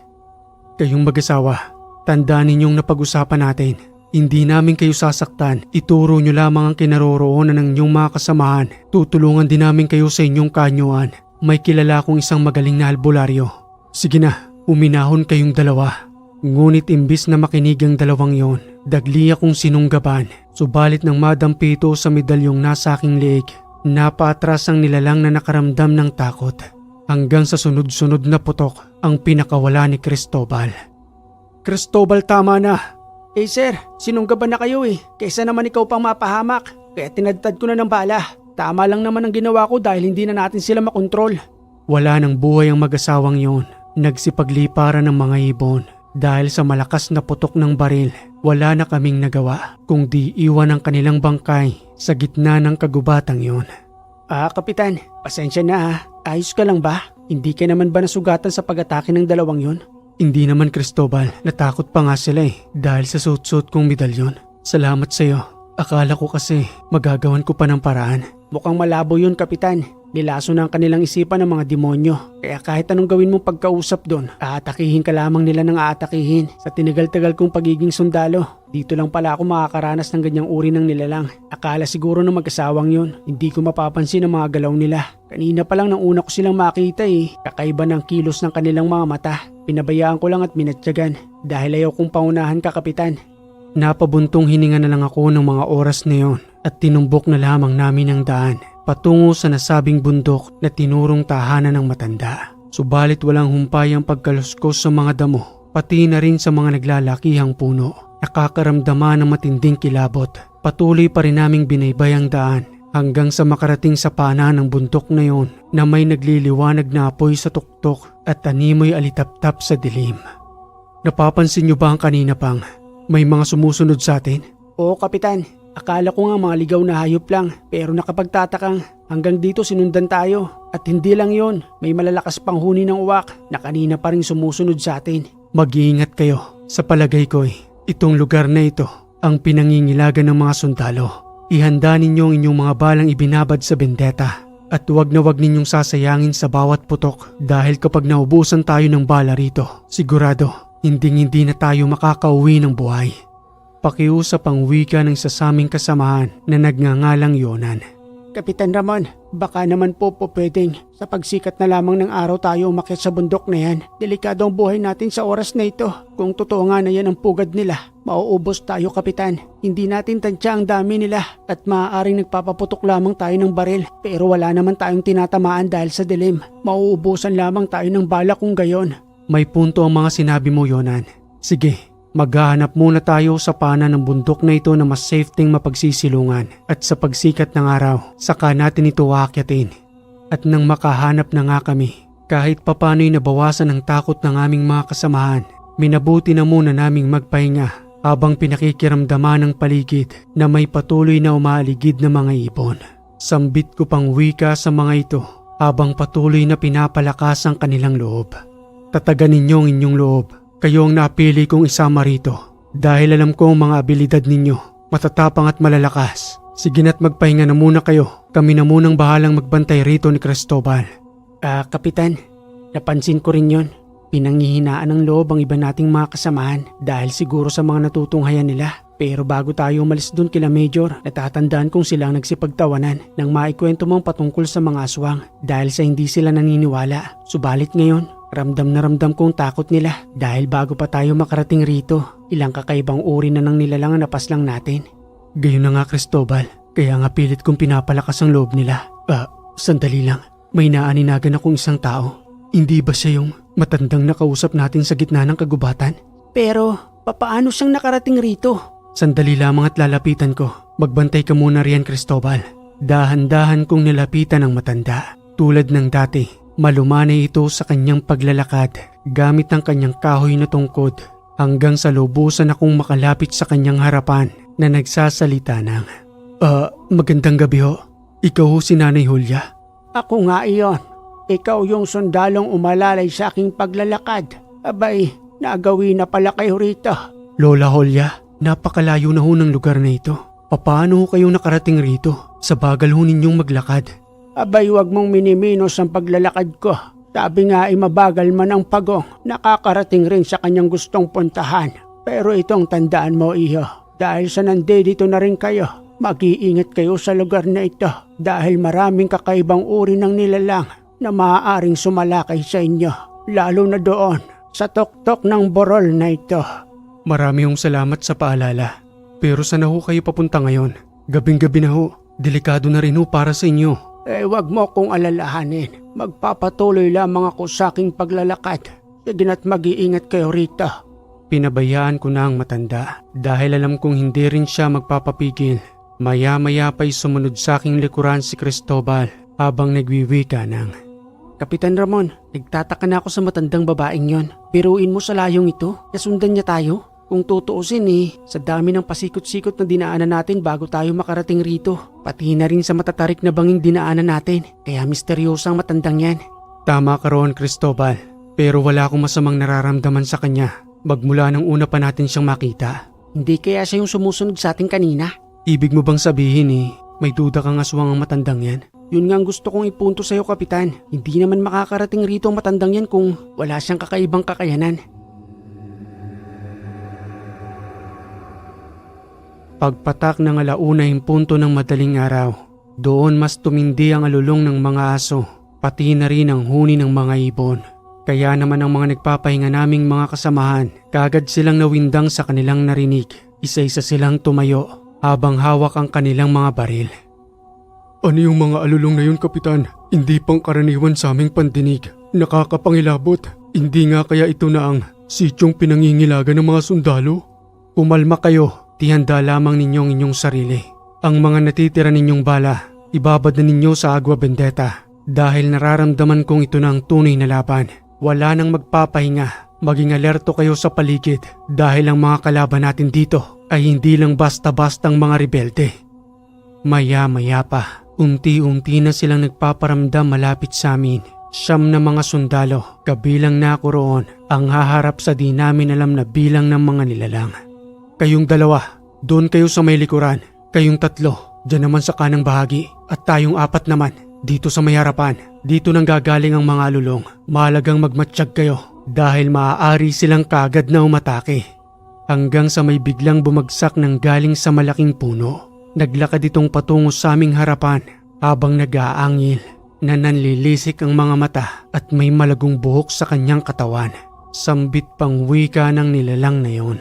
Kayong mag-asawa, tandaan ninyong napag-usapan natin. Hindi namin kayo sasaktan, ituro nyo lamang ang kinaroroonan ng inyong mga kasamahan. Tutulungan din namin kayo sa inyong kanyuan. May kilala akong isang magaling na albularyo. Sige na, uminahon kayong dalawa. Ngunit imbis na makinig ang dalawang yon, dagli akong sinunggaban. Subalit nang madampito sa medalyong nasa aking leeg, napaatras ang nilalang na nakaramdam ng takot. Hanggang sa sunod-sunod na putok ang pinakawala ni Cristobal. Cristobal, tama na. Eh sir, sinunggaban na kayo kaysa naman ikaw pang mapahamak. Kaya tinadtad ko na ng bala. Tama lang naman ang ginawa ko dahil hindi na natin sila makontrol. Wala nang buhay ang mag-asawang yon. Nagsipagliparan ng mga ibon. Dahil sa malakas na putok ng baril, wala na kaming nagawa kung di iwan ang kanilang bangkay sa gitna ng kagubatang yon. Kapitan, pasensya na Ayos ka lang ba? Hindi ka naman ba nasugatan sa pag-atake ng dalawang yon? Hindi naman, Cristobal. Natakot pa nga sila dahil sa suot-suot kong medalyon. Salamat sa iyo. Akala ko kasi magagawan ko pa ng paraan. Mukhang malabo yun, Kapitan. Nilaso na ang kanilang isipan ng mga demonyo. Kaya kahit anong gawin mong pagkausap doon, aatakihin ka lamang nila ng aatakihin. Sa tinagal-tagal kong pagiging sundalo, dito lang pala ako makakaranas ng ganyang uri ng nilalang. Akala siguro ng mag-asawang yun, hindi ko mapapansin ang mga galaw nila. Kanina pa lang nang una ko silang makita kakaiba ng kilos ng kanilang mga mata. Pinabayaan ko lang at minatyagan dahil ayaw kong paunahan ka, Kapitan. Napabuntong hininga na lang ako ng mga oras na yon at tinumbok na lamang namin ang daan patungo sa nasabing bundok na tinurong tahanan ng matanda. Subalit walang humpay ang pagkaluskos sa mga damo, pati na rin sa mga naglalakihang puno. Nakakaramdaman ng matinding kilabot. Patuloy pa rin naming binaybay ang daan hanggang sa makarating sa pana ng bundok na yon na may nagliliwanag na apoy sa tuktok at animoy alitap-tap sa dilim. Napapansin niyo ba ang kanina pang may mga sumusunod sa atin? Oo, Kapitan. Akala ko nga mga ligaw na hayop lang pero nakapagtatakang hanggang dito sinundan tayo. At hindi lang yon, may malalakas pang huni ng uwak na kanina pa rin sumusunod sa atin. Mag-iingat kayo. Sa palagay ko itong lugar na ito ang pinangingilagan ng mga sundalo. Ihanda ninyo ang inyong mga balang ibinabad sa bendeta. At huwag na huwag ninyong sasayangin sa bawat putok dahil kapag naubusan tayo ng bala rito, sigurado hindi na tayo makakauwi ng buhay. Pakiusap ang wika ng sasaming kasamahan na nagngangalang Yonan. Kapitan Ramon, baka naman po pwedeng sa pagsikat na lamang ng araw tayo umakyat sa bundok na yan. Delikado ang buhay natin sa oras na ito. Kung totoo nga na yan ang pugad nila, mauubos tayo, Kapitan. Hindi natin tansya ang dami nila at maaaring nagpapaputok lamang tayo ng baril. Pero wala naman tayong tinatamaan dahil sa dilim. Mauubusan lamang tayo ng bala kung gayon. May punto ang mga sinabi mo, Yonan. Sige. Maghahanap muna tayo sa pana ng bundok na ito na mas safety mapagsisilungan at sa pagsikat ng araw, saka natin ito aakyatin. At nang makahanap na nga kami, kahit papano'y nabawasan ang takot ng aming mga kasamahan, minabuti na muna naming magpahinga habang pinakikiramdaman ng paligid na may patuloy na umaaligid na mga ibon. Sambit ko pang wika sa mga ito habang patuloy na pinapalakas ang kanilang loob. Tatagan ninyo ang inyong loob. Kayo ang napili kong isama rito dahil alam ko ang mga abilidad ninyo, matatapang at malalakas. Sige na't magpahinga na muna kayo. Kami na munang bahalang magbantay rito ni Cristobal. Kapitan, napansin ko rin yon. Pinanghihinaan ng loob ang iba nating mga kasamahan dahil siguro sa mga natutunghayan nila. Pero bago tayo umalis doon kila Major, natatandaan kong silang nagsipagtawanan nang maikwento mong patungkol sa mga aswang dahil sa hindi sila naniniwala. Subalit ngayon, ramdam na ramdam kong takot nila dahil bago pa tayo makarating rito, ilang kakaibang uri na ng nilalang ang napaslang natin. Gayon na nga Cristobal, kaya nga pilit kong pinapalakas ang loob nila. Sandali lang, may naaninagan akong isang tao. Hindi ba siya yung matandang nakausap natin sa gitna ng kagubatan? Pero, papaano siyang nakarating rito? Sandali lamang at lalapitan ko. Magbantay ka muna riyan Cristobal. Dahan-dahan kong nilapitan ang matanda. Tulad ng dati, malumanay ito sa kanyang paglalakad gamit ang kanyang kahoy na tungkod hanggang sa lubusan akong makalapit sa kanyang harapan na nagsasalita ng, magandang gabi ho. Ikaw ho si Nanay Julia? Ako nga iyon. Ikaw yung sundalong umalalay sa aking paglalakad. Abay, nagawin na pala kayo rito. Lola Julia, napakalayo na ho ng lugar na ito. Paano ho kayong nakarating rito? Sa bagal ho ninyong maglakad. Abay, wag mong miniminos ang paglalakad ko. Sabi nga ay mabagal man ang pagong, nakakarating rin sa kanyang gustong puntahan. Pero itong tandaan mo iyo, dahil sa nandito na rin kayo, mag-iingat kayo sa lugar na ito dahil maraming kakaibang uri ng nilalang na maaaring sumalakay sa inyo. Lalo na doon, sa tuktok ng borol na ito. Marami hong salamat sa paalala. Pero saan na ho kayo papunta ngayon? Gabing-gabi na ho. Delikado na rin ho para sa inyo. Wag mo kong alalahanin. Magpapatuloy lamang ako sa aking paglalakad. Sige na't mag-iingat kayo rito. Pinabayaan ko na ang matanda dahil alam kong hindi rin siya magpapapigil. Maya-maya pa'y sumunod sa aking likuran si Cristobal habang nagwiwika ng, Kapitan Ramon, nagtataka na ako sa matandang babaeng yon. Biruin mo sa layong ito, nasundan niya tayo. Kung tutuusin sa dami ng pasikot-sikot na dinaanan natin bago tayo makarating rito. Pati na rin sa matatarik na banging dinaanan natin. Kaya misteryoso ang matandang yan. Tama ka roon Cristobal, pero wala akong masamang nararamdaman sa kanya. Magmula nang una pa natin siyang makita. Hindi kaya siya yung sumusunod sa atin kanina? Ibig mo bang sabihin may duda kang aswang ang matandang yan? Yun nga ang gusto kong ipunto sa'yo, Kapitan. Hindi naman makakarating rito ang matandang yan kung wala siyang kakaibang kakayanan. Pagpatak ng 1:00 ng madaling araw, doon mas tumindi ang alulong ng mga aso, pati na rin ang huni ng mga ibon. Kaya naman ang mga nagpapahinga naming mga kasamahan, kagad silang nawindang sa kanilang narinig. Isa-isa silang tumayo habang hawak ang kanilang mga baril. Ano yung mga alulong na yun, Kapitan? Hindi pang karaniwan sa aming pandinig. Nakakapangilabot. Hindi nga kaya ito na ang sityong pinangingilagan ng mga sundalo? Kumalma kayo. Tihanda lamang ninyong inyong sarili. Ang mga natitira ninyong bala, ibabad na ninyo sa Agua Bendeta. Dahil nararamdaman kong ito na ang tunay na laban. Wala nang magpapahinga. Maging alerto kayo sa paligid. Dahil ang mga kalaban natin dito ay hindi lang basta-bastang mga rebelde. Maya-maya pa, unti-unti na silang nagpaparamdam malapit sa amin. 9 na mga sundalo, kabilang na ako roon, ang haharap sa di namin alam na bilang ng mga nilalang. Kayong 2, doon kayo sa may likuran. Kayong 3, dyan naman sa kanang bahagi. At tayong 4 naman, dito sa may harapan. Dito nang gagaling ang mga alulong. Mahalagang magmatsyag kayo dahil maaari silang kagad na umatake. Hanggang sa may biglang bumagsak ng galing sa malaking puno. Naglakad itong patungo sa aming harapan habang nag-aangil na nanlilisik ang mga mata at may malagong buhok sa kanyang katawan. Sambit pang wika ng nilalang na yon.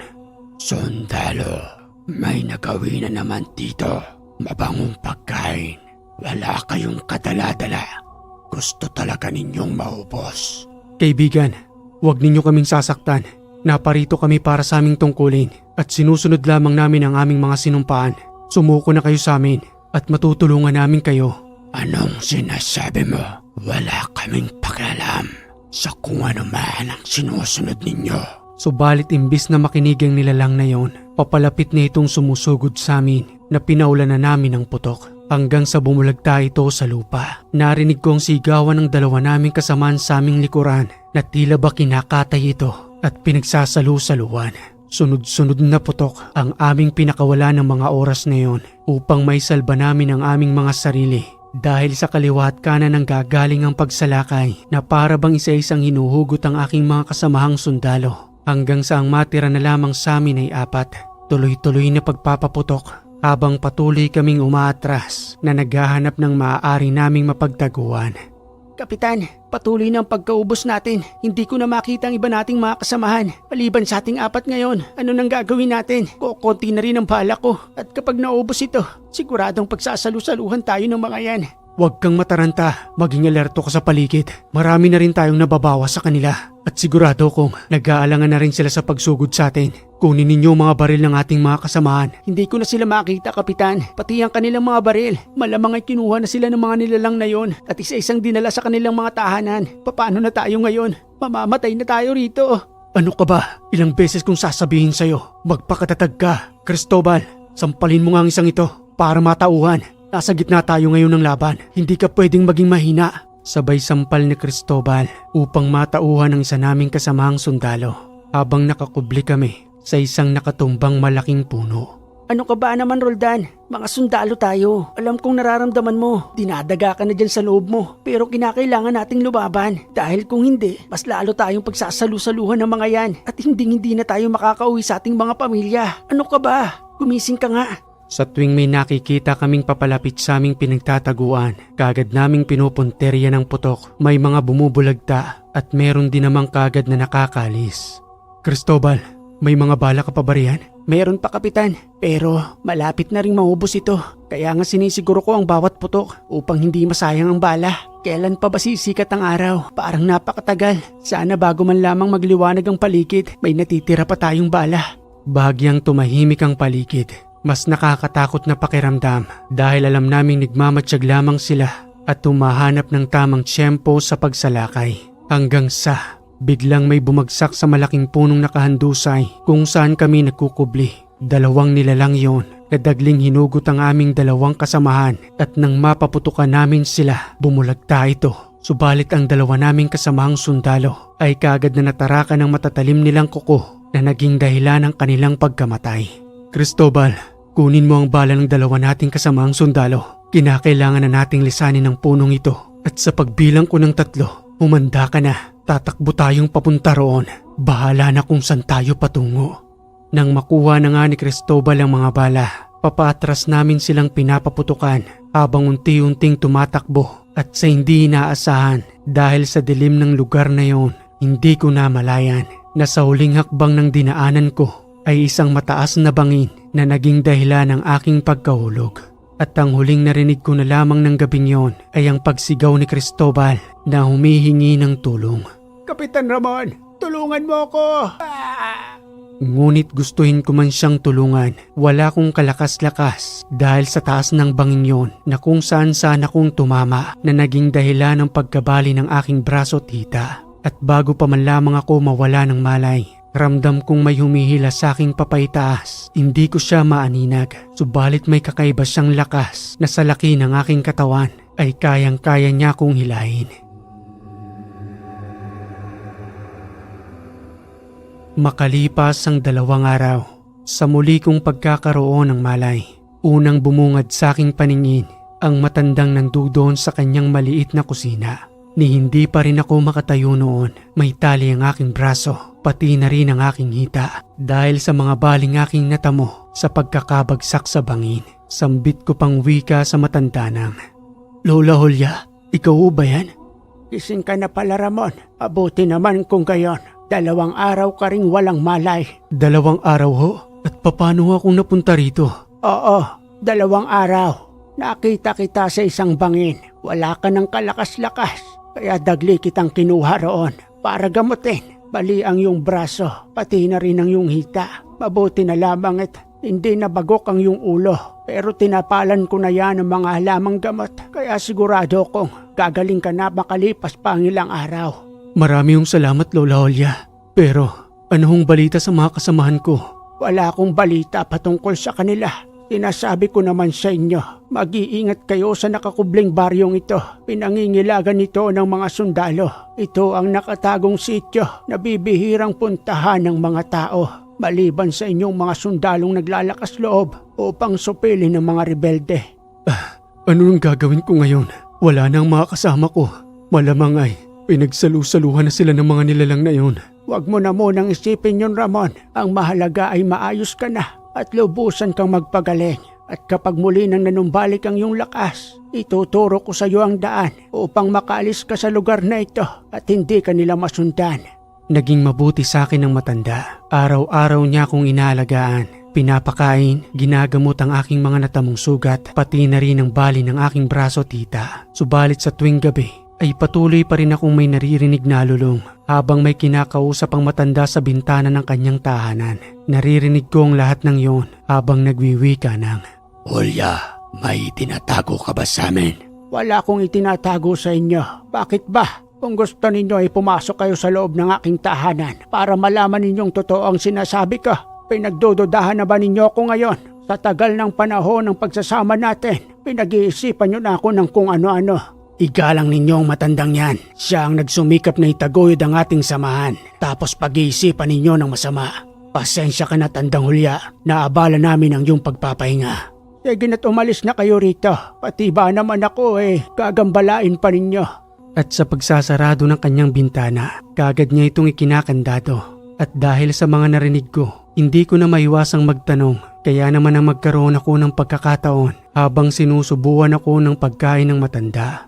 Sundalo, may nagawin na naman dito. Mabangong pagkain. Wala kayong kadala-dala. Gusto talaga ninyong maubos. Kaibigan, huwag ninyo kaming sasaktan. Naparito kami para sa aming tungkulin at sinusunod lamang namin ang aming mga sinumpaan. Sumuko na kayo sa amin at matutulungan namin kayo. Anong sinasabi mo? Wala kaming pakialam sa kung ano man ang sinusunod ninyo. Subalit imbis na makinig ang nilalang na yon, papalapit na itong sumusugod sa amin na pinaulan na namin ng putok hanggang sa bumulagta ito sa lupa. Narinig ko ang sigawan ng 2 naming kasamaan sa aming likuran na tila ba kinakatay ito at pinagsasalu-saluan. Sunod-sunod na putok ang aming pinakawala ng mga oras na yon upang maisalba namin ang aming mga sarili. Dahil sa kaliwa at kanan ng gagaling ang pagsalakay na para bang isa-isang hinuhugot ang aking mga kasamahang sundalo. Hanggang sa ang matira na lamang sa amin ay 4. tuloy-tuloy na pagpapaputok habang patuloy kaming umaatras na naghahanap ng maaari naming mapagtaguan. Kapitan, patuloy na ang pagkaubos natin. Hindi ko na makita ang iba nating mga kasamahan. Maliban sa ating 4 ngayon, ano nang gagawin natin? Kukunti na rin ang bala ko. At kapag naubos ito, siguradong pagsasalu-saluhan tayo ng mga yan. Huwag kang mataranta, maging alerto ka sa paligid. Marami na rin tayong nababawas sa kanila. At sigurado kong nag-aalangan na rin sila sa pagsugod sa atin. Kunin ninyo mga baril ng ating mga kasamahan. Hindi ko na sila makita, Kapitan. Pati ang kanilang mga baril. Malamang ay kinuha na sila ng mga nilalang na yon at isa-isang dinala sa kanilang mga tahanan. Paano na tayo ngayon? Mamamatay na tayo rito. Ano ka ba? Ilang beses kong sasabihin sa'yo, magpakatatag ka. Cristobal, sampalin mo nga ang isang ito para matauhan. Nasa gitna tayo ngayon ng laban. Hindi ka pwedeng maging mahina. Sabay sampal ni Cristobal upang matauhan ang isa naming kasamahang sundalo habang nakakubli kami sa isang nakatumbang malaking puno. Ano ka ba naman, Roldan? Mga sundalo tayo. Alam kong nararamdaman mo. Dinadaga ka na dyan sa loob mo. Pero kinakailangan nating lumaban. Dahil kung hindi, mas lalo tayong pagsasalu-saluhan ng mga yan. At hindi na tayo makakauwi sa ating mga pamilya. Ano ka ba? Gumising ka nga. Sa tuwing may nakikita kaming papalapit sa aming pinagtataguan, kagad naming pinupunterya ng putok. May mga bumubulagta at meron din namang kagad na nakakalis. Cristobal, may mga bala ka pa ba riyan? Meron pa, Kapitan. Pero malapit na ring maubos ito. Kaya nga sinisiguro ko ang bawat putok upang hindi masayang ang bala. Kailan pa ba sisikat ang araw? Parang napakatagal. Sana bago man lamang magliwanag ang paligid, may natitira pa tayong bala. Bahagyang tumahimik ang paligid. Mas nakakatakot na pakiramdam dahil alam naming nagmamatsyag lamang sila at tumahanap ng tamang tiyempo sa pagsalakay. Hanggang sa biglang may bumagsak sa malaking punong nakahandusay kung saan kami nagkukubli. 2 nilalang yon. Kadagling hinugot ang aming 2 kasamahan at nang mapaputukan namin sila, bumulagta ito. Subalit ang 2 naming kasamahang sundalo ay kagad na natarakan ng matatalim nilang kuko na naging dahilan ng kanilang pagkamatay. Cristobal, kunin mo ang bala ng 2 nating kasamahang sundalo. Kinakailangan na nating lisanin ang punong ito. At sa pagbilang ko ng 3, humanda ka na. Tatakbo tayong papunta roon. Bahala na kung saan tayo patungo. Nang makuha na nga ni Cristobal ang mga bala, papaatras namin silang pinapaputukan habang unti-unting tumatakbo. At sa hindi inaasahan dahil sa dilim ng lugar na yon, hindi ko namalayan na sa huling hakbang ng dinaanan ko ay isang mataas na bangin na naging dahilan ng aking pagkahulog. At ang huling narinig ko na lamang ng gabing yon ay ang pagsigaw ni Cristobal na humihingi ng tulong. Kapitan Ramon, tulungan mo ako! Ngunit gustuhin ko man siyang tulungan, wala kong kalakas-lakas dahil sa taas ng bangin yon na kung saan akong tumama na naging dahilan ng pagkabali ng aking braso at hita. At bago pa man lamang ako mawala ng malay, ramdam kong may humihila sa aking papaitaas. Hindi ko siya maaninag, subalit may kakaiba siyang lakas na sa laki ng aking katawan ay kayang-kaya niya kong hilahin. Makalipas ang 2 araw, sa muli kong pagkakaroon ng malay, unang bumungad sa aking paningin ang matandang nandoon sa kanyang maliit na kusina. Ni hindi pa rin ako makatayo noon, may tali ang aking braso, pati na rin ang aking hita dahil sa mga baling aking natamo sa pagkakabagsak sa bangin. Sambit ko pang wika sa matandanang, "Lola Julia, ikaw ba yan?" Gising ka na pala, Ramon. Abuti naman kung gayon. 2 araw ka ring walang malay. 2 araw ho? At paano akong napunta rito? Oo, 2 araw. Nakita kita sa isang bangin. Wala ka ng kalakas-lakas. Kaya dagli kitang kinuha roon para gamutin. Bali ang iyong braso, pati na rin ang iyong hita. Mabuti na lamang hindi nabagok ang iyong ulo. Pero tinapalan ko na yan ng mga halamang gamot. Kaya sigurado kong gagaling ka na makalipas pa ang ilang araw. Marami yung salamat, Lola Julia. Pero ano hong balita sa mga kasamahan ko? Wala akong balita patungkol sa kanila. Sinasabi ko naman sa inyo, mag-iingat kayo sa nakakubling baryong ito. Pinangingilagan ito ng mga sundalo. Ito ang nakatagong sityo na bibihirang puntahan ng mga tao. Maliban sa inyong mga sundalong naglalakas loob upang supilin ng mga rebelde. Ano nang gagawin ko ngayon? Wala nang mga kasama ko. Malamang ay pinagsalu-saluhan na sila ng mga nilalang na yun. Huwag mo na munang isipin yun, Ramon. Ang mahalaga ay maayos ka na. at lubusan kang magpagaling. At kapag muli nang nanumbalik ang iyong lakas, ituturo ko sa iyo ang daan upang makaalis ka sa lugar na ito at hindi ka nila masundan. Naging mabuti sa akin ang matanda. Araw-araw niya akong inaalagaan. Pinapakain, ginagamot ang aking mga natamong sugat, pati na rin ang bali ng aking braso, tita. Subalit sa tuwing gabi, ay patuloy pa rin akong may naririnig na lulong habang may kinakausap ang matanda sa bintana ng kanyang tahanan. Naririnig ko ang lahat ng yon habang nagwiwika ng, Hulya, may tinatago ka ba sa amin? Wala akong itinatago sa inyo. Bakit ba? Kung gusto ninyo ay pumasok kayo sa loob ng aking tahanan para malaman ninyong totoo ang sinasabi ko. Pinagdududahan na ba ninyo ako ngayon? Sa tagal ng panahon ng pagsasama natin, pinag-iisipan nyo na ako ng kung ano-ano. Igalang ninyo ang matandang yan. Siya ang nagsumikap na itaguyod ang ating samahan. Tapos pag-iisipan ninyo ng masama. Pasensya ka na, Tandang Hulya. Naabala namin ang iyong pagpapahinga. Sige na't umalis na kayo rito. Pati ba naman ako gagambalain pa ninyo. At sa pagsasarado ng kanyang bintana, kagad niya itong ikinakandado. At dahil sa mga narinig ko, hindi ko na maiwasang magtanong. Kaya naman ang magkaroon ako ng pagkakataon habang sinusubuan ako ng pagkain ng matanda.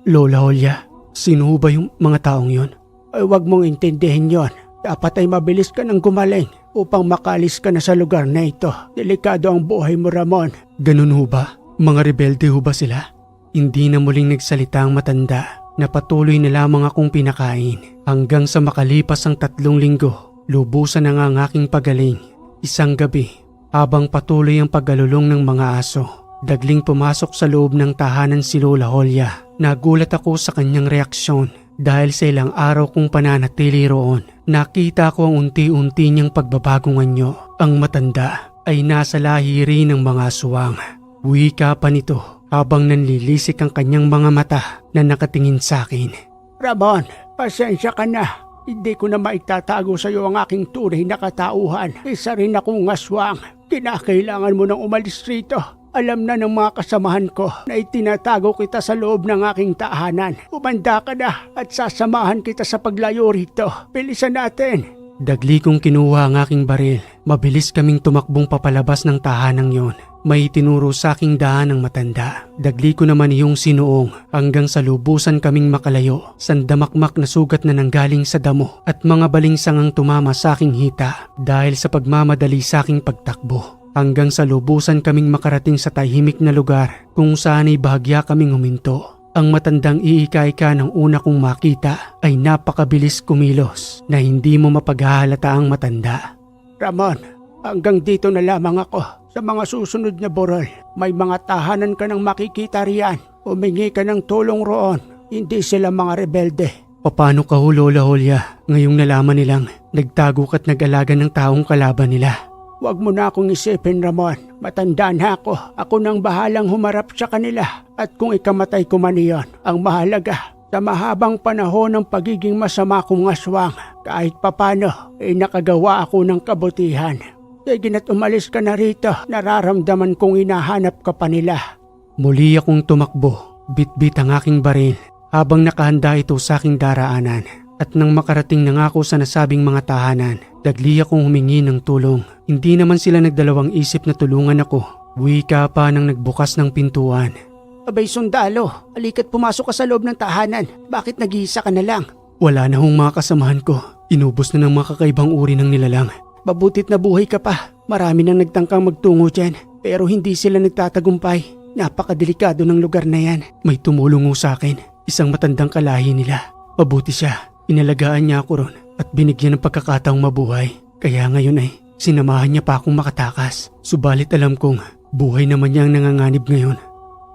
Lola Hulya, sino ba yung mga taong yon? Ay, wag mong intindihin yon. Dapat ay mabilis ka nang gumaling upang makalis ka na sa lugar na ito. Delikado ang buhay mo, Ramon. Ganun ho ba? Mga rebelde ho ba sila? Hindi na muling nagsalita ang matanda na patuloy na lamang akong pinakain hanggang sa makalipas ang 3 linggo. Lubusan na nga ang aking pagaling. Isang gabi, habang patuloy ang paggalulong ng mga aso, dagling pumasok sa loob ng tahanan si Lola Hulya. Nagulat ako sa kanyang reaksyon dahil sa ilang araw kong pananatili roon. Nakita ko ang unti-unti niyang pagbabagong anyo. Ang matanda ay nasa lahi rin ng mga aswang. Wika pa nito habang nanlilisik ang kanyang mga mata na nakatingin sa akin. Ramon, pasensya ka na. Hindi ko na maitatago sa iyo ang aking tunay na katauhan. Isa rin akong aswang. Kinakailangan mo nang umalis rito. Alam na ng mga kasamahan ko na itinatago kita sa loob ng aking tahanan. Umanda ka na at sasamahan kita sa paglayo rito. Bilisan natin. Dagli kong kinuha ang aking baril. Mabilis kaming tumakbong papalabas ng tahanang yon. May tinuro sa aking daan ng matanda. Dagli ko naman iyong sinuong hanggang sa lubusan kaming makalayo. Sandamakmak na sugat na nanggaling sa damo at mga balingsang ang tumama sa aking hita dahil sa pagmamadali sa aking pagtakbo. Hanggang sa lubusan kaming makarating sa tahimik na lugar kung saan ay bahagya kaming huminto. Ang matandang iika-ika ng una kong makita ay napakabilis kumilos na hindi mo mapaghahalata ang matanda. Ramon, hanggang dito na lamang ako. Sa mga susunod na burol, may mga tahanan ka nang makikita riyan. Humingi ka ng tulong roon. Hindi sila mga rebelde. Paano ka ho, Lola Hulya? Ngayong nalaman nilang nagtago ka't nag-alaga ng taong kalaban nila. Huwag mo na akong isipin, Ramon. Matanda na ako. Ako nang bahalang humarap sa kanila. At kung ikamatay ko man iyon, ang mahalaga, sa mahabang panahon ng pagiging masama kong aswang, kahit papano, ay nakagawa ako ng kabutihan. Sige na't umalis ka na rito. Nararamdaman kong hinahanap ka pa nila. Muli akong tumakbo. Bit-bit ang aking baril habang nakahanda ito sa aking daraanan. At nang makarating na nga ako sa nasabing mga tahanan, dagli akong humingi ng tulong. Hindi naman sila nagdalawang isip na tulungan ako. Wika pa nang nagbukas ng pintuan. Abay sundalo, halika't pumasok ka sa loob ng tahanan. Bakit nag-iisa ka na lang? Wala na hong mga kasamahan ko. Inubos na ng mga kakaibang uri ng nilalang. Mabutit na buhay ka pa. Marami nang nagtangkang magtungo dyan. Pero hindi sila nagtatagumpay. Napakadelikado ng lugar na yan. May tumulong ho sa akin. Isang matandang kalahi nila. Mabuti siya. Inalagaan niya ako ron at binigyan ng pagkakataong mabuhay. Kaya ngayon ay sinamahan niya pa akong makatakas. Subalit alam kong buhay naman niya ang nanganganib ngayon.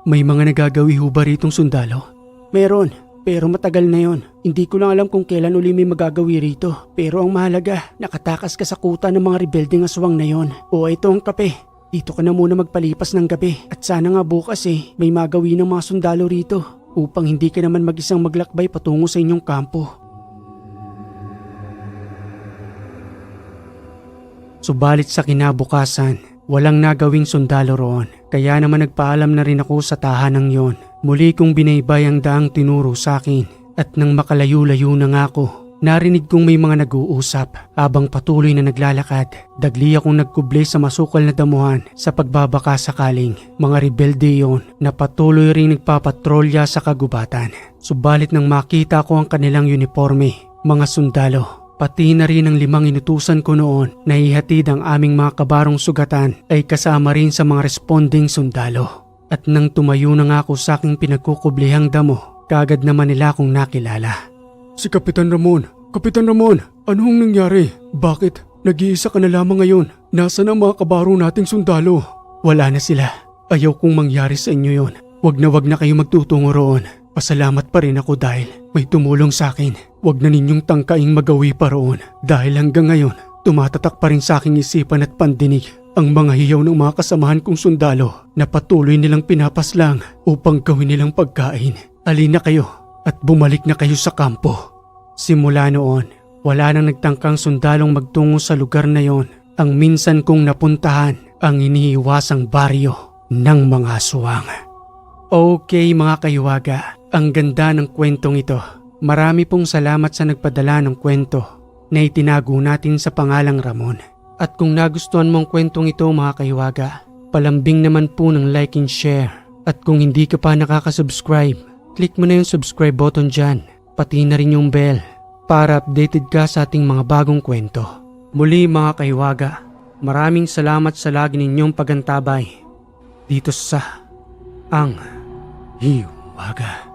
May mga nagagawi ho ba ritong sundalo? Meron. Pero matagal na yon. Hindi ko lang alam kung kailan uli may magagawi rito. Pero ang mahalaga, nakatakas ka sa kuta ng mga rebeldeng aswang na yon. O ito ang kape. Dito ka na muna magpalipas ng gabi. At sana nga bukas may magawi ng mga sundalo rito. Upang hindi ka naman mag-isang maglakbay patungo sa inyong kampo. Subalit sa kinabukasan, walang nagawing sundalo roon. Kaya naman nagpaalam na rin ako sa tahanang yon. Muli kong binaybay ang daang tinuro sa akin at nang makalayo-layo na nga ako, Narinig kong may mga nag-uusap habang patuloy na naglalakad. Dagli akong nagkublay sa masukal na damuhan sa pagbabaka sakaling mga rebelde yon na patuloy ring nagpapatrolya sa kagubatan. Subalit nang makita ko ang kanilang uniforme, mga sundalo, pati na rin ang 5 inutusan ko noon na ihatid ang aming mga kabarong sugatan ay kasama rin sa mga responding sundalo. At nang tumayo na nga ako sa aking pinagkukublihang damo, kagad naman nila akong nakilala. Si Kapitan Ramon. Kapitan Ramon, anong nangyari? Bakit? Nag-iisa ka na lamang ngayon. Nasaan ang mga kabaro nating sundalo? Wala na sila. Ayaw kong mangyari sa inyo yon. Wag na kayo magtutungo roon. Pasalamat pa rin ako dahil may tumulong sa akin. Wag na ninyong tangkaing magawi pa roon. Dahil hanggang ngayon, tumatatak pa rin sa aking isipan at pandinig ang mga hiyaw ng mga kasamahan kong sundalo na patuloy nilang pinapaslang upang gawin nilang pagkain. Alina kayo at bumalik na kayo sa kampo. Simula noon, wala nang nagtangkang sundalong magtungo sa lugar na yon. Ang minsan kong napuntahan ang iniiwasang baryo ng mga aswang. Okay mga kaiwaga, ang ganda ng kwentong ito. Marami pong salamat sa nagpadala ng kwento na itinago natin sa pangalang Ramon. At kung nagustuhan mo ang kwentong ito mga kaiwaga, palambing naman po ng like and share. At kung hindi ka pa nakaka-subscribe, click mo na yung subscribe button dyan, pati na rin yung bell para updated ka sa ating mga bagong kwento. Muli mga kaiwaga, maraming salamat sa lagi ninyong pagantabay dito sa Ang Hiwaga.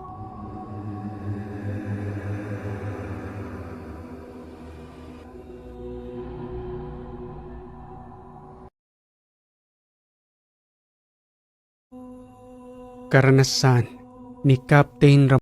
Karanasan ni Captain Ramon.